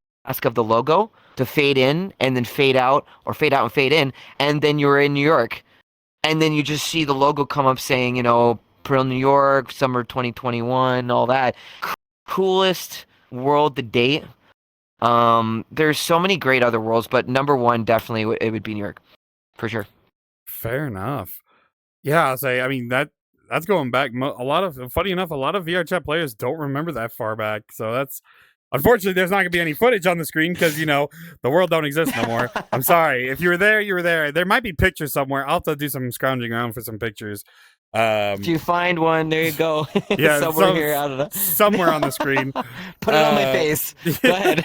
of the logo, to fade in and then fade out, or fade out and fade in, and then you're in New York. And then you just see the logo come up saying, Pearl, New York, summer 2021, all that. Coolest world to date. There's so many great other worlds, but number one, definitely it would be New York, for sure. Fair enough. Yeah, I'll say. I mean that's going back. Funny enough, a lot of VRChat players don't remember that far back. So that's unfortunately there's not going to be any footage on the screen because the world don't exist no more. I'm sorry. If you were there, you were there. There might be pictures somewhere. I'll have to do some scrounging around for some pictures. If you find one, there you go. Yeah, somewhere here, I don't know. Somewhere on the screen. Put it on my face. Go ahead.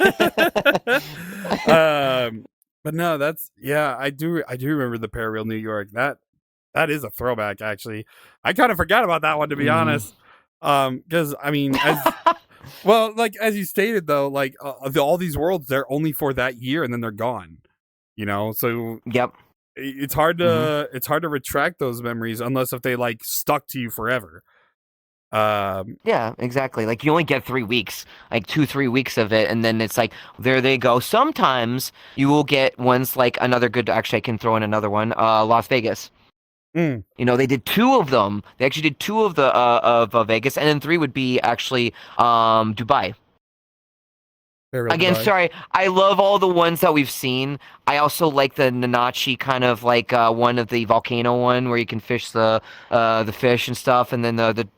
But no, that's I do remember the Parareal New York. That is a throwback. Actually, I kind of forgot about that one, to be honest. Because I mean, as you stated though, like all these worlds, they're only for that year and then they're gone. So yep. It's hard to retract those memories unless if they like stuck to you forever. Yeah, exactly. Like you only get 3 weeks, like 2-3 weeks of it, and then it's like there they go. Sometimes you will get ones like another good. Actually, I can throw in another one. Las Vegas. They did 2 of them. They actually did 2 of the of Vegas, and then 3 would be actually Dubai. Again, sorry, I love all the ones that we've seen. I also like the Nanachi kind of like one of the volcano one where you can fish the fish and stuff, and then the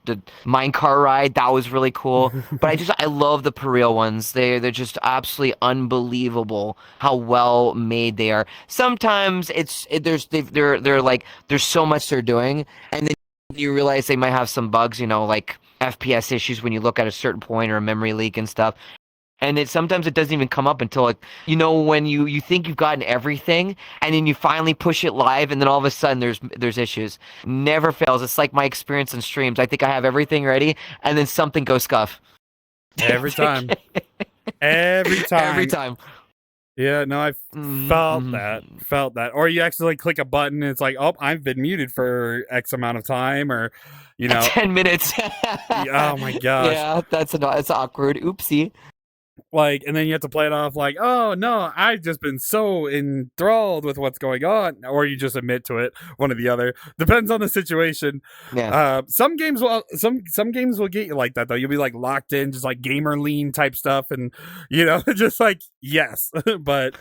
minecart ride, that was really cool. But I love the Parareal ones. They're just absolutely unbelievable how well made they are. Sometimes they're like there's so much they're doing, and then you realize they might have some bugs, like FPS issues when you look at a certain point or a memory leak and stuff. And sometimes it doesn't even come up until when you think you've gotten everything, and then you finally push it live, and then all of a sudden there's issues. Never fails. It's like my experience in streams. I think I have everything ready, and then something goes scuff. Every time. Every time. Yeah, no, I felt that. Or you accidentally click a button and it's like, oh, I've been muted for X amount of time, or 10 minutes. Oh my gosh. Yeah, that's awkward. Oopsie. Like, and then you have to play it off like, oh no, I've just been so enthralled with what's going on, or you just admit to it, one or the other. Depends on the situation. Yeah. Some games will get you like that though. You'll be like locked in, just like gamer lean type stuff, and just like yes, but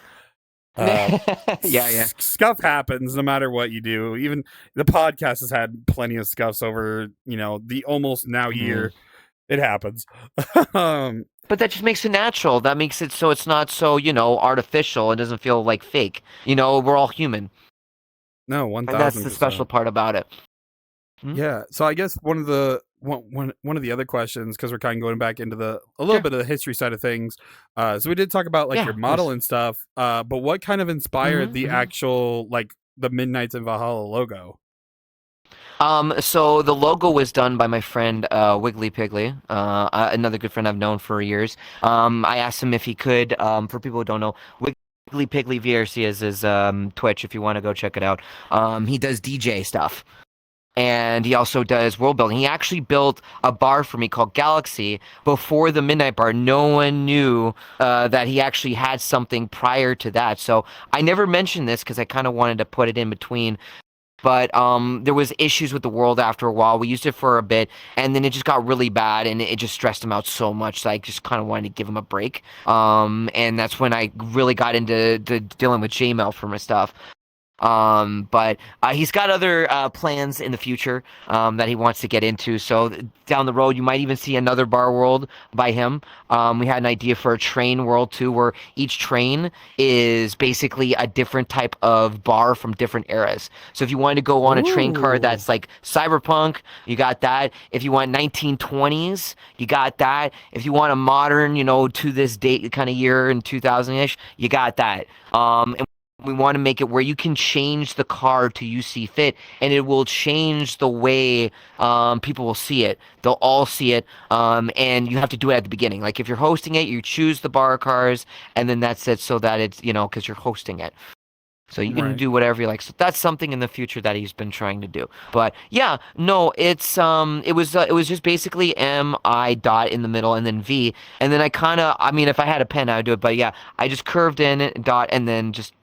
yeah. Scuff happens no matter what you do. Even the podcast has had plenty of scuffs over the almost now year. It happens. But that just makes it natural. That makes it so it's not so, artificial. It doesn't feel like fake. We're all human. No, 1,000%. And that's the special part about it. Yeah. So I guess one of the other questions, because we're kind of going back into a little bit of the history side of things. So we did talk about your model and stuff. But what kind of inspired the actual the MidnightsinValhalla logo? So the logo was done by my friend Wiggly Piggly, another good friend I've known for years. I asked him if he could. For people who don't know, Wiggly Piggly VRC is his Twitch. If you want to go check it out, he does DJ stuff, and he also does world building. He actually built a bar for me called Galaxy before the Midnight Bar. No one knew that he actually had something prior to that. So I never mentioned this because I kind of wanted to put it in between. But there was issues with the world after a while. We used it for a bit, and then it just got really bad, and it just stressed him out so much. So I just kind of wanted to give him a break. And that's when I really got into dealing with Jmail for my stuff. But he's got other plans in the future that he wants to get into. So down the road, you might even see another bar world by him. We had an idea for a train world too, where each train is basically a different type of bar from different eras. So if you wanted to go on a train car that's like cyberpunk, you got that. If you want 1920s, you got that. If you want a modern, to this date kind of year in 2000-ish, you got that. And we want to make it where you can change the car to you see fit, and it will change the way people will see it. They'll all see it, and you have to do it at the beginning. Like if you're hosting it, you choose the bar cars, and then that's it so that it's, because you're hosting it. So you can Right. do whatever you like. So that's something in the future that he's been trying to do. But yeah, no, it was just basically M-I dot in the middle and then V. And then I mean, if I had a pen, I would do it. But yeah, I just curved in dot and then just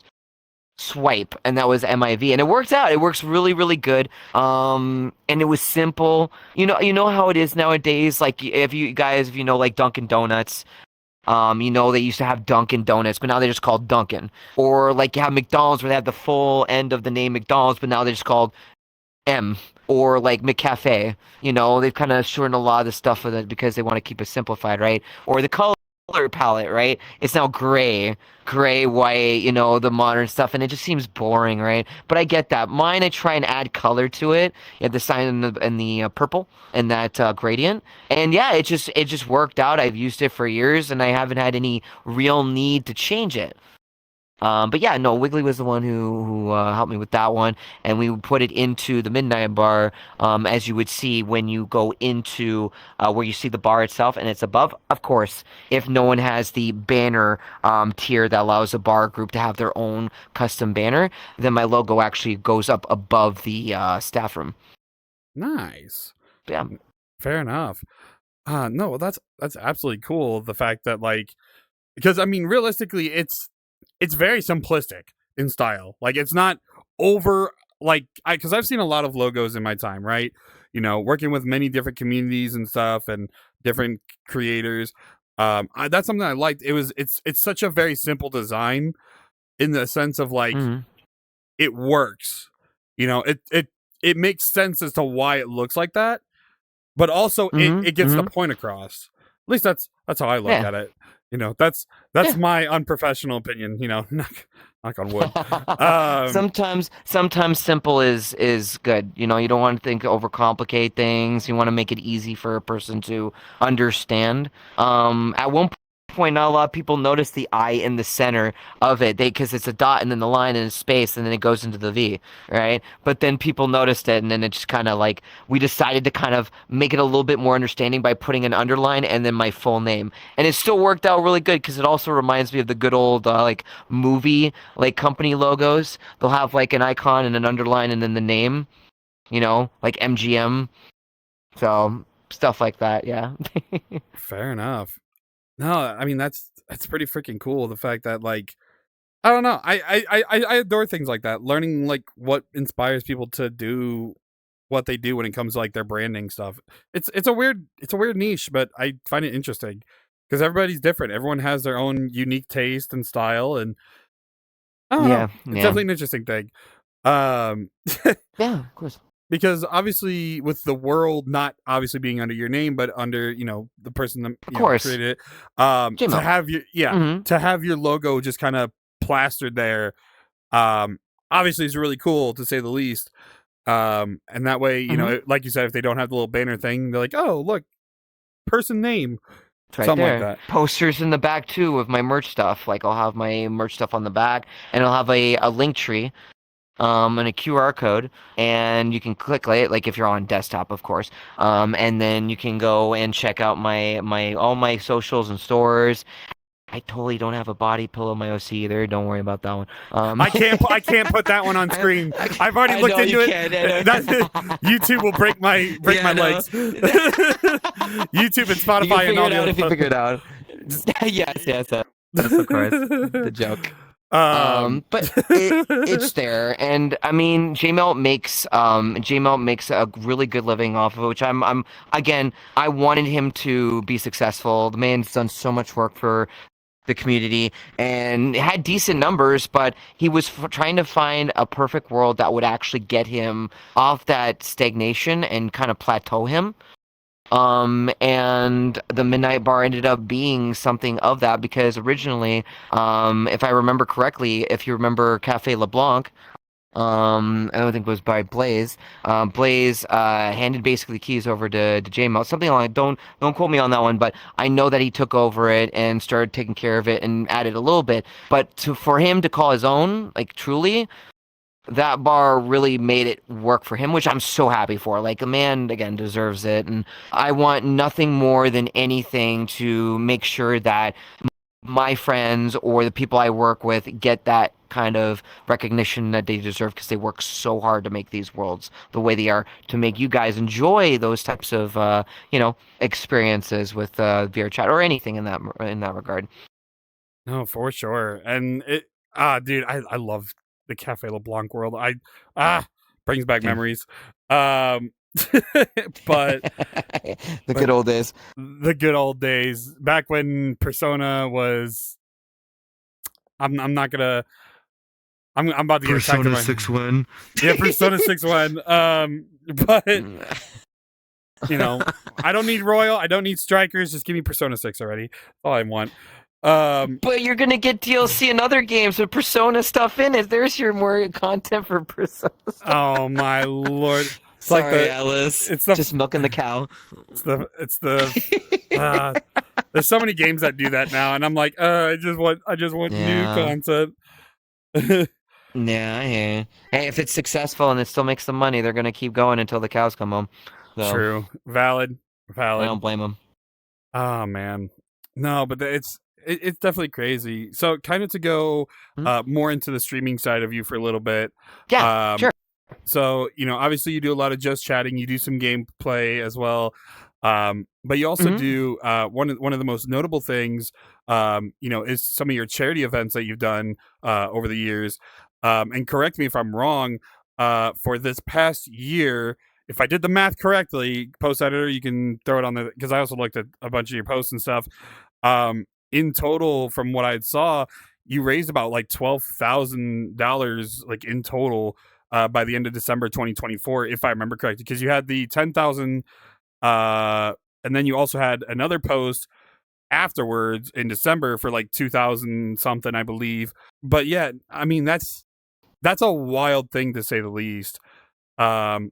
swipe, and that was MIV, and it works out. It works really, really good. And it was simple. You know how it is nowadays. Like if you know like Dunkin' Donuts. They used to have Dunkin' Donuts, but now they're just called Dunkin'. Or like you have McDonald's where they have the full end of the name McDonald's, but now they're just called M. Or like McCafe. They've kind of shortened a lot of the stuff with it because they want to keep it simplified, right? Or the color palette, right? It's now gray, white, the modern stuff, and it just seems boring, right? But I get that. Mine, I try and add color to it. You have the sign in the purple and that gradient, and yeah, it just worked out. I've used it for years, and I haven't had any real need to change it. But yeah, no, Wiggly was the one who helped me with that one, and we put it into the Midnight bar, as you would see when you go into where you see the bar itself, and it's above. Of course, if no one has the banner tier that allows a bar group to have their own custom banner, then my logo actually goes up above the staff room. Nice. Yeah. Fair enough. No, well, that's absolutely cool. The fact that because I mean, realistically, it's very simplistic in style. Like it's not over because I've seen a lot of logos in my time, right? Working with many different communities and stuff and different creators. That's something I liked. It's such a very simple design in the sense of it works. It makes sense as to why it looks like that, but also it gets the point across. At least that's how I look at it. That's my unprofessional opinion. Knock on wood. Sometimes simple is good. You don't want to overcomplicate things. You want to make it easy for a person to understand. At one point, not a lot of people notice the I in the center of it, because it's a dot and then the line and a space and then it goes into the V, right? But then people noticed it, and then it just kind of we decided to kind of make it a little bit more understanding by putting an underline and then my full name, and it still worked out really good because it also reminds me of the good old movie company logos. They'll have an icon and an underline and then the name, like MGM. So stuff like that, yeah. Fair enough. No, I mean that's pretty freaking cool. The fact that I don't know, I adore things like that. Learning what inspires people to do what they do when it comes to their branding stuff. It's a weird niche, but I find it interesting because everybody's different. Everyone has their own unique taste and style, and I don't know. It's definitely an interesting thing. Yeah, of course. Because obviously, with the world not obviously being under your name, but under the person that created it, to have to have your logo just kind of plastered there, obviously is really cool to say the least. And that way, like you said, if they don't have the little banner thing, they're like, oh look, person name, right something there. like that. Posters in the back too of my merch stuff. I'll have my merch stuff on the back, and I'll have a link tree. And a QR code, and you can click it, if you're on desktop, of course. And then you can go and check out my all my socials and stores. I totally don't have a body pillow in my OC either. Don't worry about that one. I can't put that one on screen. I've already looked into it. YouTube will break my legs. YouTube and Spotify and all the other stuff. You figure it out. Yes. That's of course the joke. But it's there, and I mean, JMelt makes a really good living off of it, which I'm again, I wanted him to be successful. The man's done so much work for the community and had decent numbers, but he was trying to find a perfect world that would actually get him off that stagnation and kind of plateau him. And the Midnight Bar ended up being something of that, because originally, if I remember correctly, if you remember Cafe LeBlanc, I don't think it was by Blaze. Blaze handed basically keys over to JMelt, something like, don't quote me on that one, but I know that he took over it and started taking care of it and added a little bit. But for him to call his own, truly, that bar really made it work for him, which I'm so happy for. The man, again, deserves it. And I want nothing more than anything to make sure that my friends or the people I work with get that kind of recognition that they deserve because they work so hard to make these worlds the way they are, to make you guys enjoy those types of experiences with VRChat or anything in that regard. No, for sure. And dude, I love the Cafe LeBlanc world. Brings back Same. memories. Um but The but good old days. the good old days back when Persona was I'm not gonna I'm about to get attacked in Persona my 6-1. yeah, Persona 6-1. But you know, I don't need Royal, I don't need Strikers, just give me Persona 6 already. That's all I want. But you're gonna get DLC and other games with Persona stuff in it. There's your more content for Persona stuff. Oh my lord. It's Sorry, like the Alice. it's the Just milking the cow. it's the there's so many games that do that now, and I'm like, I just want new Yeah. content. Yeah, hey, if it's successful and it still makes them money, they're gonna keep going until the cows come home. So True, valid. I don't blame them. Oh man, no, but it's definitely crazy. So, kind of to go more into the streaming side of you for a little bit. Yeah, sure. So, obviously you do a lot of just chatting. You do some gameplay as well, but you also do one of the most notable things. Is some of your charity events that you've done over the years. And correct me if I'm wrong. For this past year, if I did the math correctly, post editor, you can throw it on there because I also looked at a bunch of your posts and stuff. In total, from what I saw, you raised about like $12,000 like in total by the end of December 2024, if I remember correctly, because you had the 10,000, and then you also had another post afterwards in December for like 2,000 something, I believe. But yeah, I mean that's a wild thing to say the least. So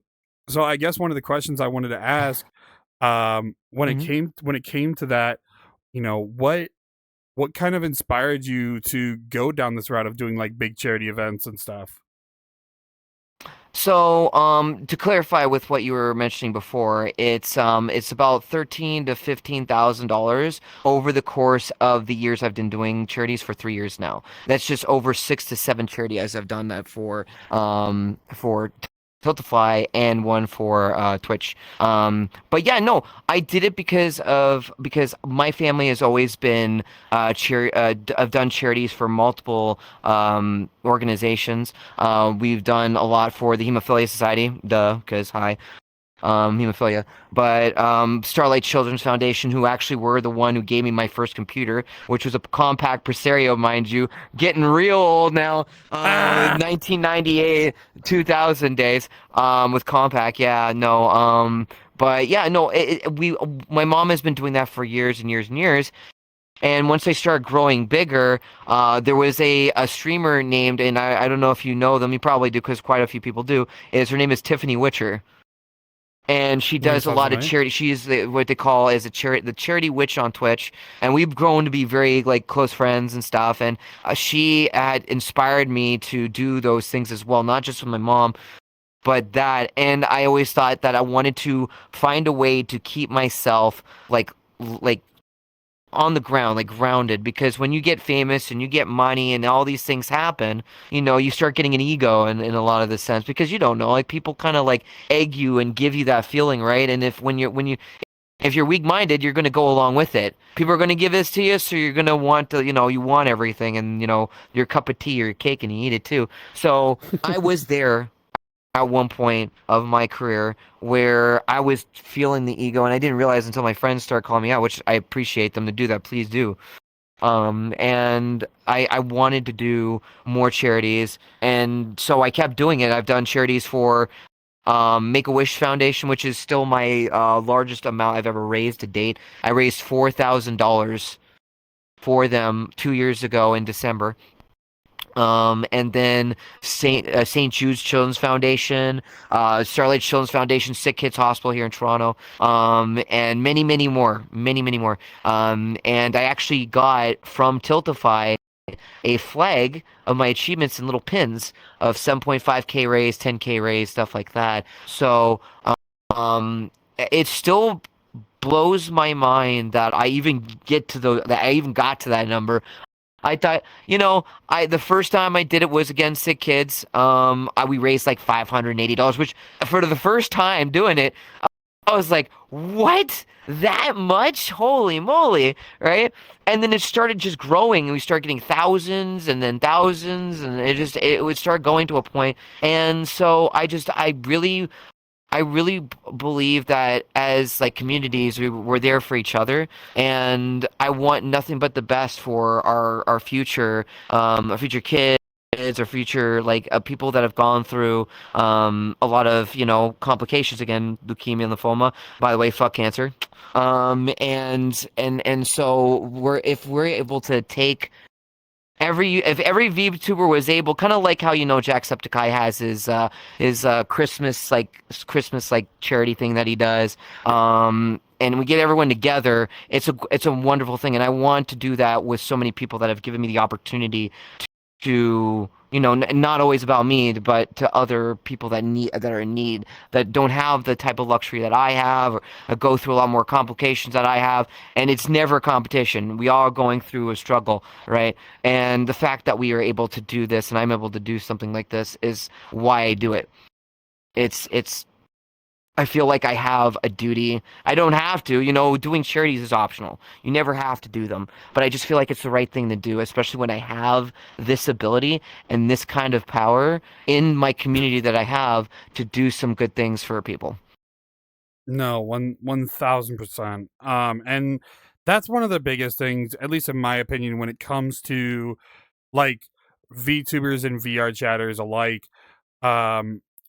I guess one of the questions I wanted to ask, when it came to that, what kind of inspired you to go down this route of doing like big charity events and stuff? So, to clarify with what you were mentioning before, it's about $13,000 to $15,000 over the course of the years I've been doing charities for 3 years now. That's just over 6 to 7 charities I've done that for Tiltify and one for Twitch. But yeah, no, I did it because my family has always been I've done charities for multiple organizations. We've done a lot for the Hemophilia Society, because hemophilia, but Starlight Children's Foundation, who actually were the one who gave me my first computer, which was a compact Presario, mind you, getting real old now, 1998, 2000 days, with compact, yeah, no, but yeah, no, my mom has been doing that for years and years and years. And once they started growing bigger, there was a streamer named, and I don't know if you know them, you probably do because quite a few people do, her name is Tiffany Witcher. And she does a lot of charity. She's what they call as the charity witch on Twitch, and we've grown to be very like close friends and stuff. And she had inspired me to do those things as well, not just with my mom, but that. And I always thought that I wanted to find a way to keep myself like on the ground, like grounded, because when you get famous and you get money and all these things happen, you start getting an ego in a lot of the sense, because you don't know, like people kind of like egg you and give you that feeling, right? And if you're weak-minded, you're going to go along with it. People are going to give this to you, so you're going to want to, you want everything, and your cup of tea or your cake, and you eat it too. So I was there at one point of my career where I was feeling the ego, and I didn't realize until my friends started calling me out, which I appreciate them to do that. Please do. And I wanted to do more charities, and so I kept doing it. I've done charities for Make-A-Wish Foundation, which is still my largest amount I've ever raised to date. I raised $4,000 for them 2 years ago in December. And then St. Jude's Children's Foundation, Starlight Children's Foundation, Sick Kids Hospital here in Toronto, and many, many more, many more. And I actually got from Tiltify a flag of my achievements and little pins of 7.5K raise, 10K raise, stuff like that. So, it's still blows my mind that I even got to that number. I thought, the first time I did it was against sick kids. We raised like $580, which for the first time doing it, I was like, what? That much? Holy moly, right? And then it started just growing, and we started getting thousands and then thousands, and it would start going to a point. And so I really believe that as like communities, we're there for each other, and I want nothing but the best for our future kids, our future people that have gone through a lot of complications. Again, leukemia, lymphoma. By the way, fuck cancer. And so if we're able to take if every VTuber was able, kind of like how Jacksepticeye has his Christmas charity thing that he does, and we get everyone together, it's a wonderful thing, and I want to do that with so many people that have given me the opportunity to not always about me, but to other people that are in need, that don't have the type of luxury that I have, or go through a lot more complications that I have. And it's never a competition. We all are going through a struggle, right? And the fact that we are able to do this, and I'm able to do something like this, is why I do it. It's I feel like I have a duty. I don't have to, doing charities is optional. You never have to do them. But I just feel like it's the right thing to do, especially when I have this ability and this kind of power in my community that I have to do some good things for people. No, 1,000%. And that's one of the biggest things, at least in my opinion, when it comes to like VTubers and VR chatters alike.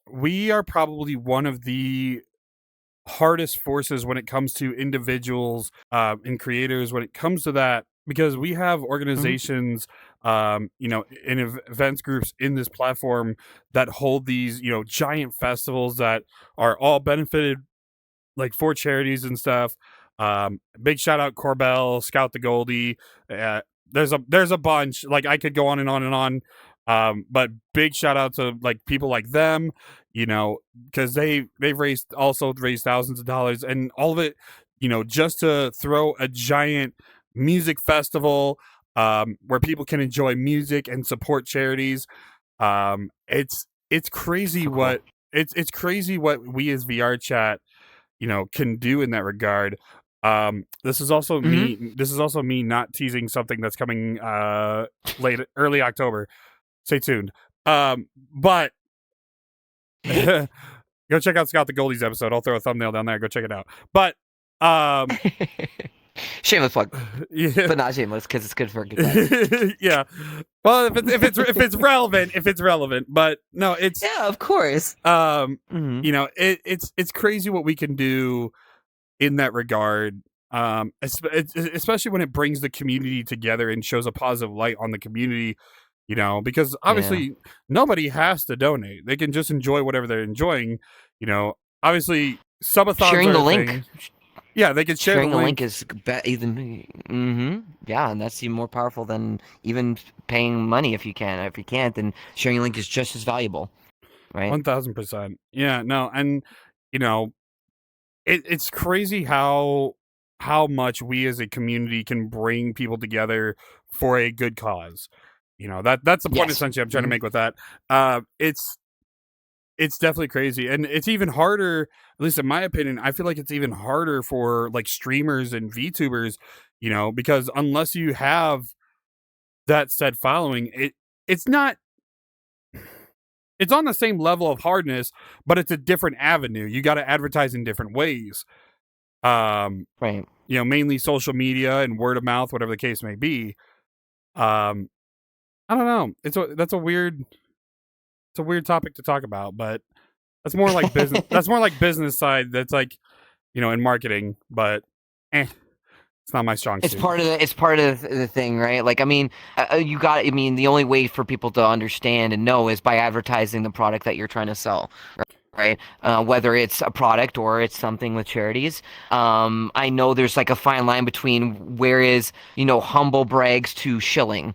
We are probably one of the hardest forces when it comes to individuals and creators when it comes to that, because we have organizations in events groups in this platform that hold these giant festivals that are all benefited like for charities and stuff. Big shout out Corbell, Scout the Goldie. There's a bunch. Like I could go on and on and on. But big shout out to like people like them, because they've raised thousands of dollars, and all of it, just to throw a giant music festival where people can enjoy music and support charities. It's crazy what it's crazy what we as VRChat can do in that regard. This is also me not teasing something that's coming early October. Stay tuned. But go check out Scout the Goldie's episode. I'll throw a thumbnail down there. Go check it out. But shameless plug, yeah, but not shameless because it's good for a good time. Yeah. Well, if it's relevant, but no, it's yeah, of course. It's crazy what we can do in that regard. Especially when it brings the community together and shows a positive light on the community. Because obviously nobody has to donate. They can just enjoy whatever they're enjoying. Obviously subathons sharing the link. Thing. Yeah, they can share sharing the link is even. Yeah, and that's even more powerful than even paying money if you can. If you can't, then sharing a link is just as valuable, right? 1,000%. Yeah, no, and it's crazy how much we as a community can bring people together for a good cause. That's the point essentially I'm trying to make with that. It's definitely crazy, and it's even harder, at least in my opinion. I feel like it's even harder for like streamers and VTubers, because unless you have that said following, it's not, it's on the same level of hardness, but it's a different avenue. You got to advertise in different ways. Right. Mainly social media and word of mouth, whatever the case may be. I don't know. That's a weird topic to talk about, but that's more like business. That's more like business side. That's like, in marketing, but it's not my strong suit. It's part of the thing, right? Like, I mean, the only way for people to understand and know is by advertising the product that you're trying to sell. Right? Whether it's a product or it's something with charities. I know there's like a fine line between where is, humble brags to shilling.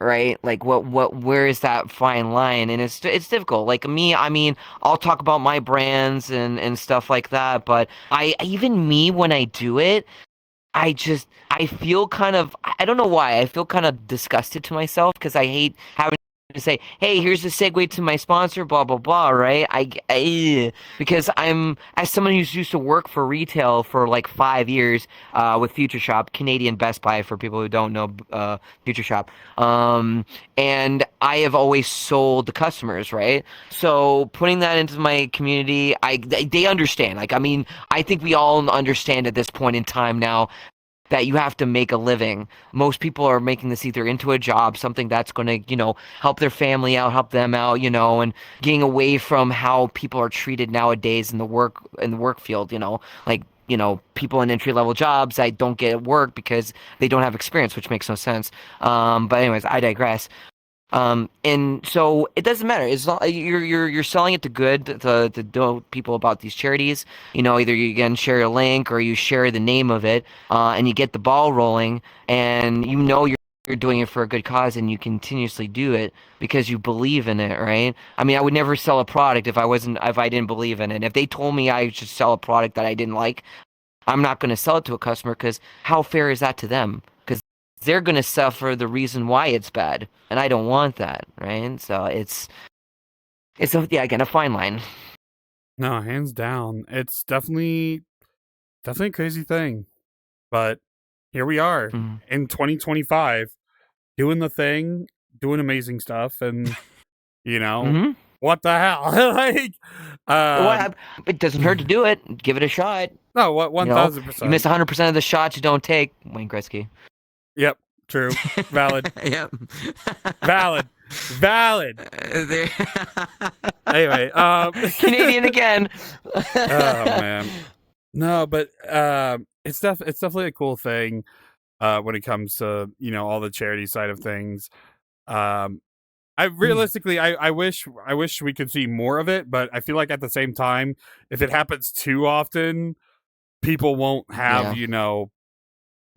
right? Like where is that fine line? And it's difficult. Like me, I mean, I'll talk about my brands and stuff like that, but even me when I do it, I feel kind of, I don't know why, I feel kind of disgusted to myself because I hate having to say, hey, here's the segue to my sponsor, blah blah blah, right? Because I'm, as someone who's used to work for retail for like 5 years, with Future Shop, Canadian Best Buy for people who don't know, Future Shop, and I have always sold to customers, right? So putting that into my community, they understand. Like, I mean, I think we all understand at this point in time now that you have to make a living. Most people are making this either into a job, something that's going to, help their family out, help them out, and getting away from how people are treated nowadays in the work field, like, people in entry level jobs I don't get work because they don't have experience, which makes no sense. But anyways, I digress. And so it doesn't matter. It's not, you're selling it to to know people about these charities. Either you again share a link or you share the name of it, and you get the ball rolling, and you're doing it for a good cause, and you continuously do it because you believe in it, right? I mean, I would never sell a product if I didn't believe in it. If they told me I should sell a product that I didn't like, I'm not going to sell it to a customer because how fair is that to them? They're going to suffer the reason why it's bad, and I don't want that, right? So again, a fine line. No, hands down. It's definitely a crazy thing. But here we are in 2025 doing the thing, doing amazing stuff, and what the hell? Like it doesn't hurt to do it. Give it a shot. No, what 1000%. You miss 100% of the shots you don't take, Wayne Gretzky. Yep, true. Valid. Yep. Valid. Anyway, Canadian again. Oh man. No, but it's definitely a cool thing when it comes to, all the charity side of things. I realistically I wish we could see more of it, but I feel like at the same time, if it happens too often, people won't have,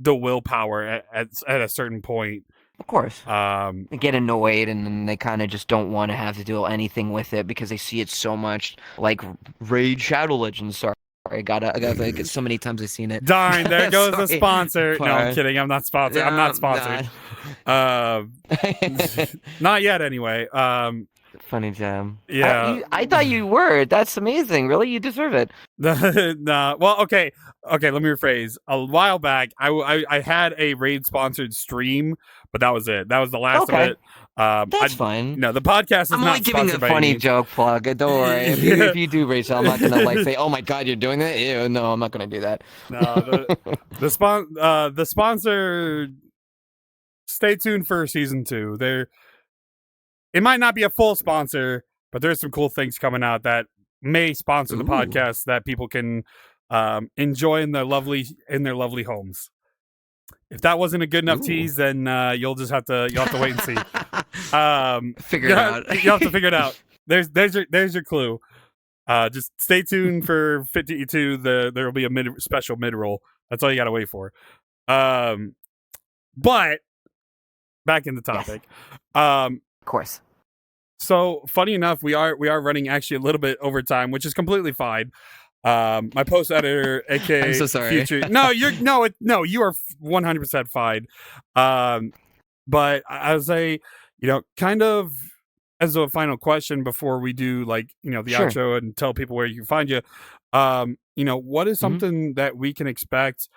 the willpower at a certain point. Of course. They get annoyed and then they kind of just don't want to have to do anything with it because they see it so much, like Raid Shadow Legends. Sorry, I gotta like so many times I've seen it. Darn, there goes the sponsor. No, I'm kidding. I'm not sponsored. I'm not sponsored. Not yet, anyway. Funny jam. Yeah. I thought you were. That's amazing. Really, you deserve it. Nah. Well, okay. Let me rephrase. A while back, I had a Raid sponsored stream, but that was it. That was the last of it. That's fine. No, the podcast is I'm not only giving a funny joke plug. Don't worry. If you do, Rachel, I'm not gonna like say, "Oh my God, you're doing that." Ew, no, I'm not gonna do that. No, the sponsor. Stay tuned for season 2. It might not be a full sponsor, but there's some cool things coming out that may sponsor the podcast that people can enjoy in their lovely homes. If that wasn't a good enough tease, then you'll have to wait and see. Figure it out. You'll have to figure it out. There's your clue. Just stay tuned for 52. There will be a special mid roll. That's all you got to wait for. But back in the topic. Yes. Of course. So funny enough, we are running actually a little bit over time, which is completely fine. My post editor, aka I'm so sorry. Future. No, you are 100% fine. But as kind of as a final question before we do the outro and tell people where you can find you. What is something that we can expect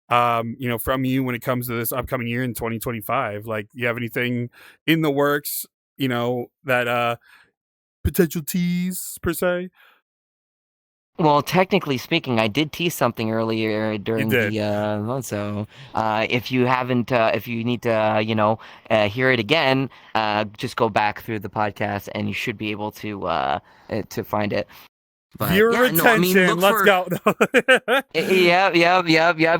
from you when it comes to this upcoming year in 2025? Like, you have anything in the works, that potential tease per se? Well, technically speaking, I did tease something earlier during the month. So, if you haven't, if you need to, hear it again, just go back through the podcast, and you should be able to find it. But, viewer retention, let's go. Yeah. You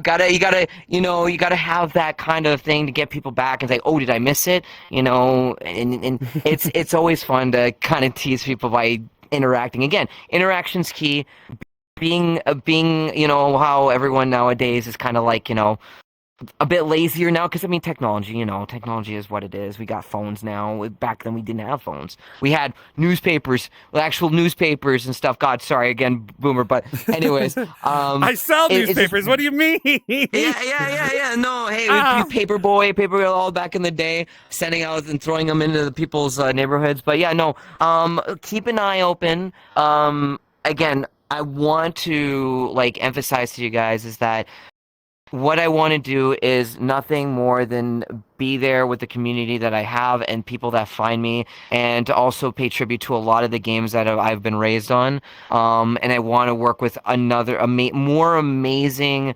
gotta have that kind of thing to get people back and say, "Oh, did I miss it?" And it's always fun to kind of tease people by interacting. Again, interaction's key. Being how everyone nowadays is kind of like, a bit lazier now because I mean technology is what it is. We got phones now. Back then we didn't have phones. We had newspapers, actual newspapers and stuff. God, sorry again, boomer. But anyways, I sell it's just newspapers. What do you mean? yeah. No, hey, Ah. paper all back in the day, sending out and throwing them into the people's neighborhoods. But yeah, no. Keep an eye open. Again, I want to like emphasize to you guys is that what I want to do is nothing more than be there with the community that I have and people that find me, and to also pay tribute to a lot of the games that I've been raised on. And I want to work with more amazing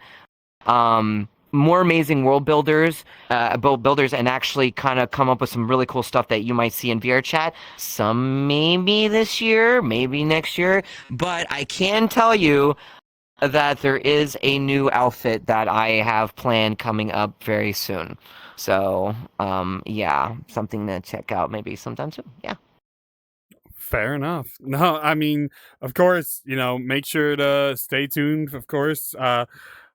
world builders, and actually kind of come up with some really cool stuff that you might see in VRChat. Some maybe this year, maybe next year, but I can tell you that there is a new outfit that I have planned coming up very soon. So, yeah, something to check out maybe sometime soon. Yeah. Fair enough. No, I mean, of course, make sure to stay tuned. Of course,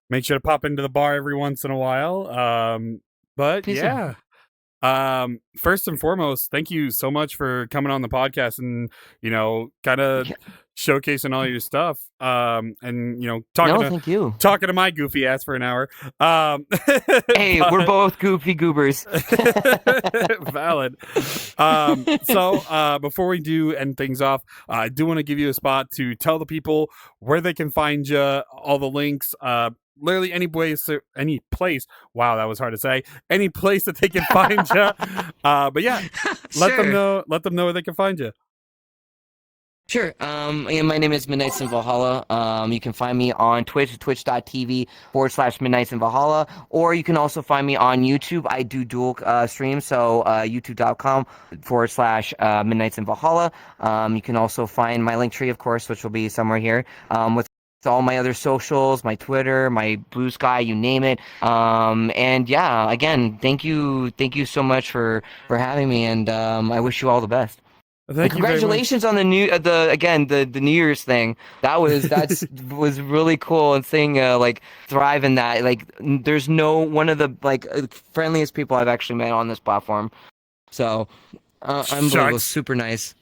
make sure to pop into the bar every once in a while. But Please do. yeah. First and foremost, thank you so much for coming on the podcast and kind of showcasing all your stuff. And Thank you. talking to my goofy ass for an hour. Hey, we're both goofy goobers. Valid. So before we do end things off, I do want to give you a spot to tell the people where they can find you, all the links, literally any place. Wow, that was hard to say. Any place that they can find you. But yeah, let them know where they can find you. Sure. Again, my name is MidnightsinValhalla. You can find me on Twitch, twitch.tv/MidnightsinValhalla, or you can also find me on YouTube. I do dual streams, so youtube.com/MidnightsinValhalla. You can also find my link tree, of course, which will be somewhere here, with all my other socials, my Twitter, my Blue Sky, you name it. And yeah, again, thank you so much for having me, and I wish you all the best. Congratulations on the new the New Year's thing. That's was really cool, and seeing like thrive in that. Like there's one of the friendliest people I've actually met on this platform. So unbelievable, super nice.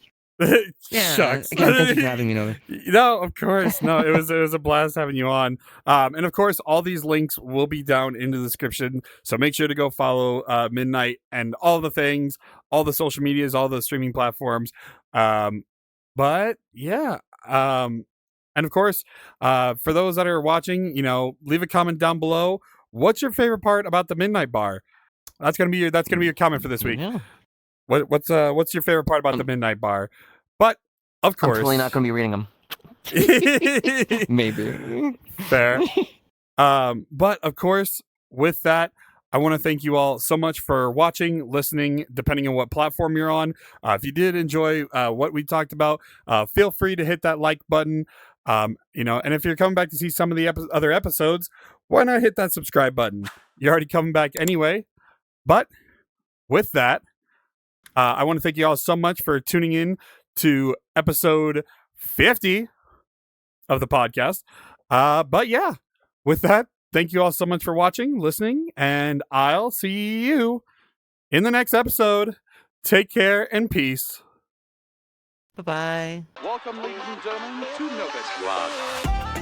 Yeah, Shucks. Again, thank you for having me, Novid. No, of course. No, it was a blast having you on. And of course, all these links will be down in the description. So make sure to go follow Midnight and all the things, all the social medias, all the streaming platforms. But yeah. And of course, for those that are watching, leave a comment down below. What's your favorite part about the Midnight Bar? That's gonna be your comment for this week. Yeah. What's your favorite part about the Midnight Bar? But of course, I'm totally not going to be reading them. Maybe. Fair. But of course, with that, I want to thank you all so much for watching, listening, depending on what platform you're on. If you did enjoy what we talked about, feel free to hit that like button. And if you're coming back to see some of the other episodes, why not hit that subscribe button? You're already coming back anyway. But with that, I want to thank you all so much for tuning in to episode 50 of the podcast. But yeah, with that, thank you all so much for watching, listening, and I'll see you in the next episode. Take care and peace. Bye-bye. Welcome, ladies and gentlemen, to Noved Notes.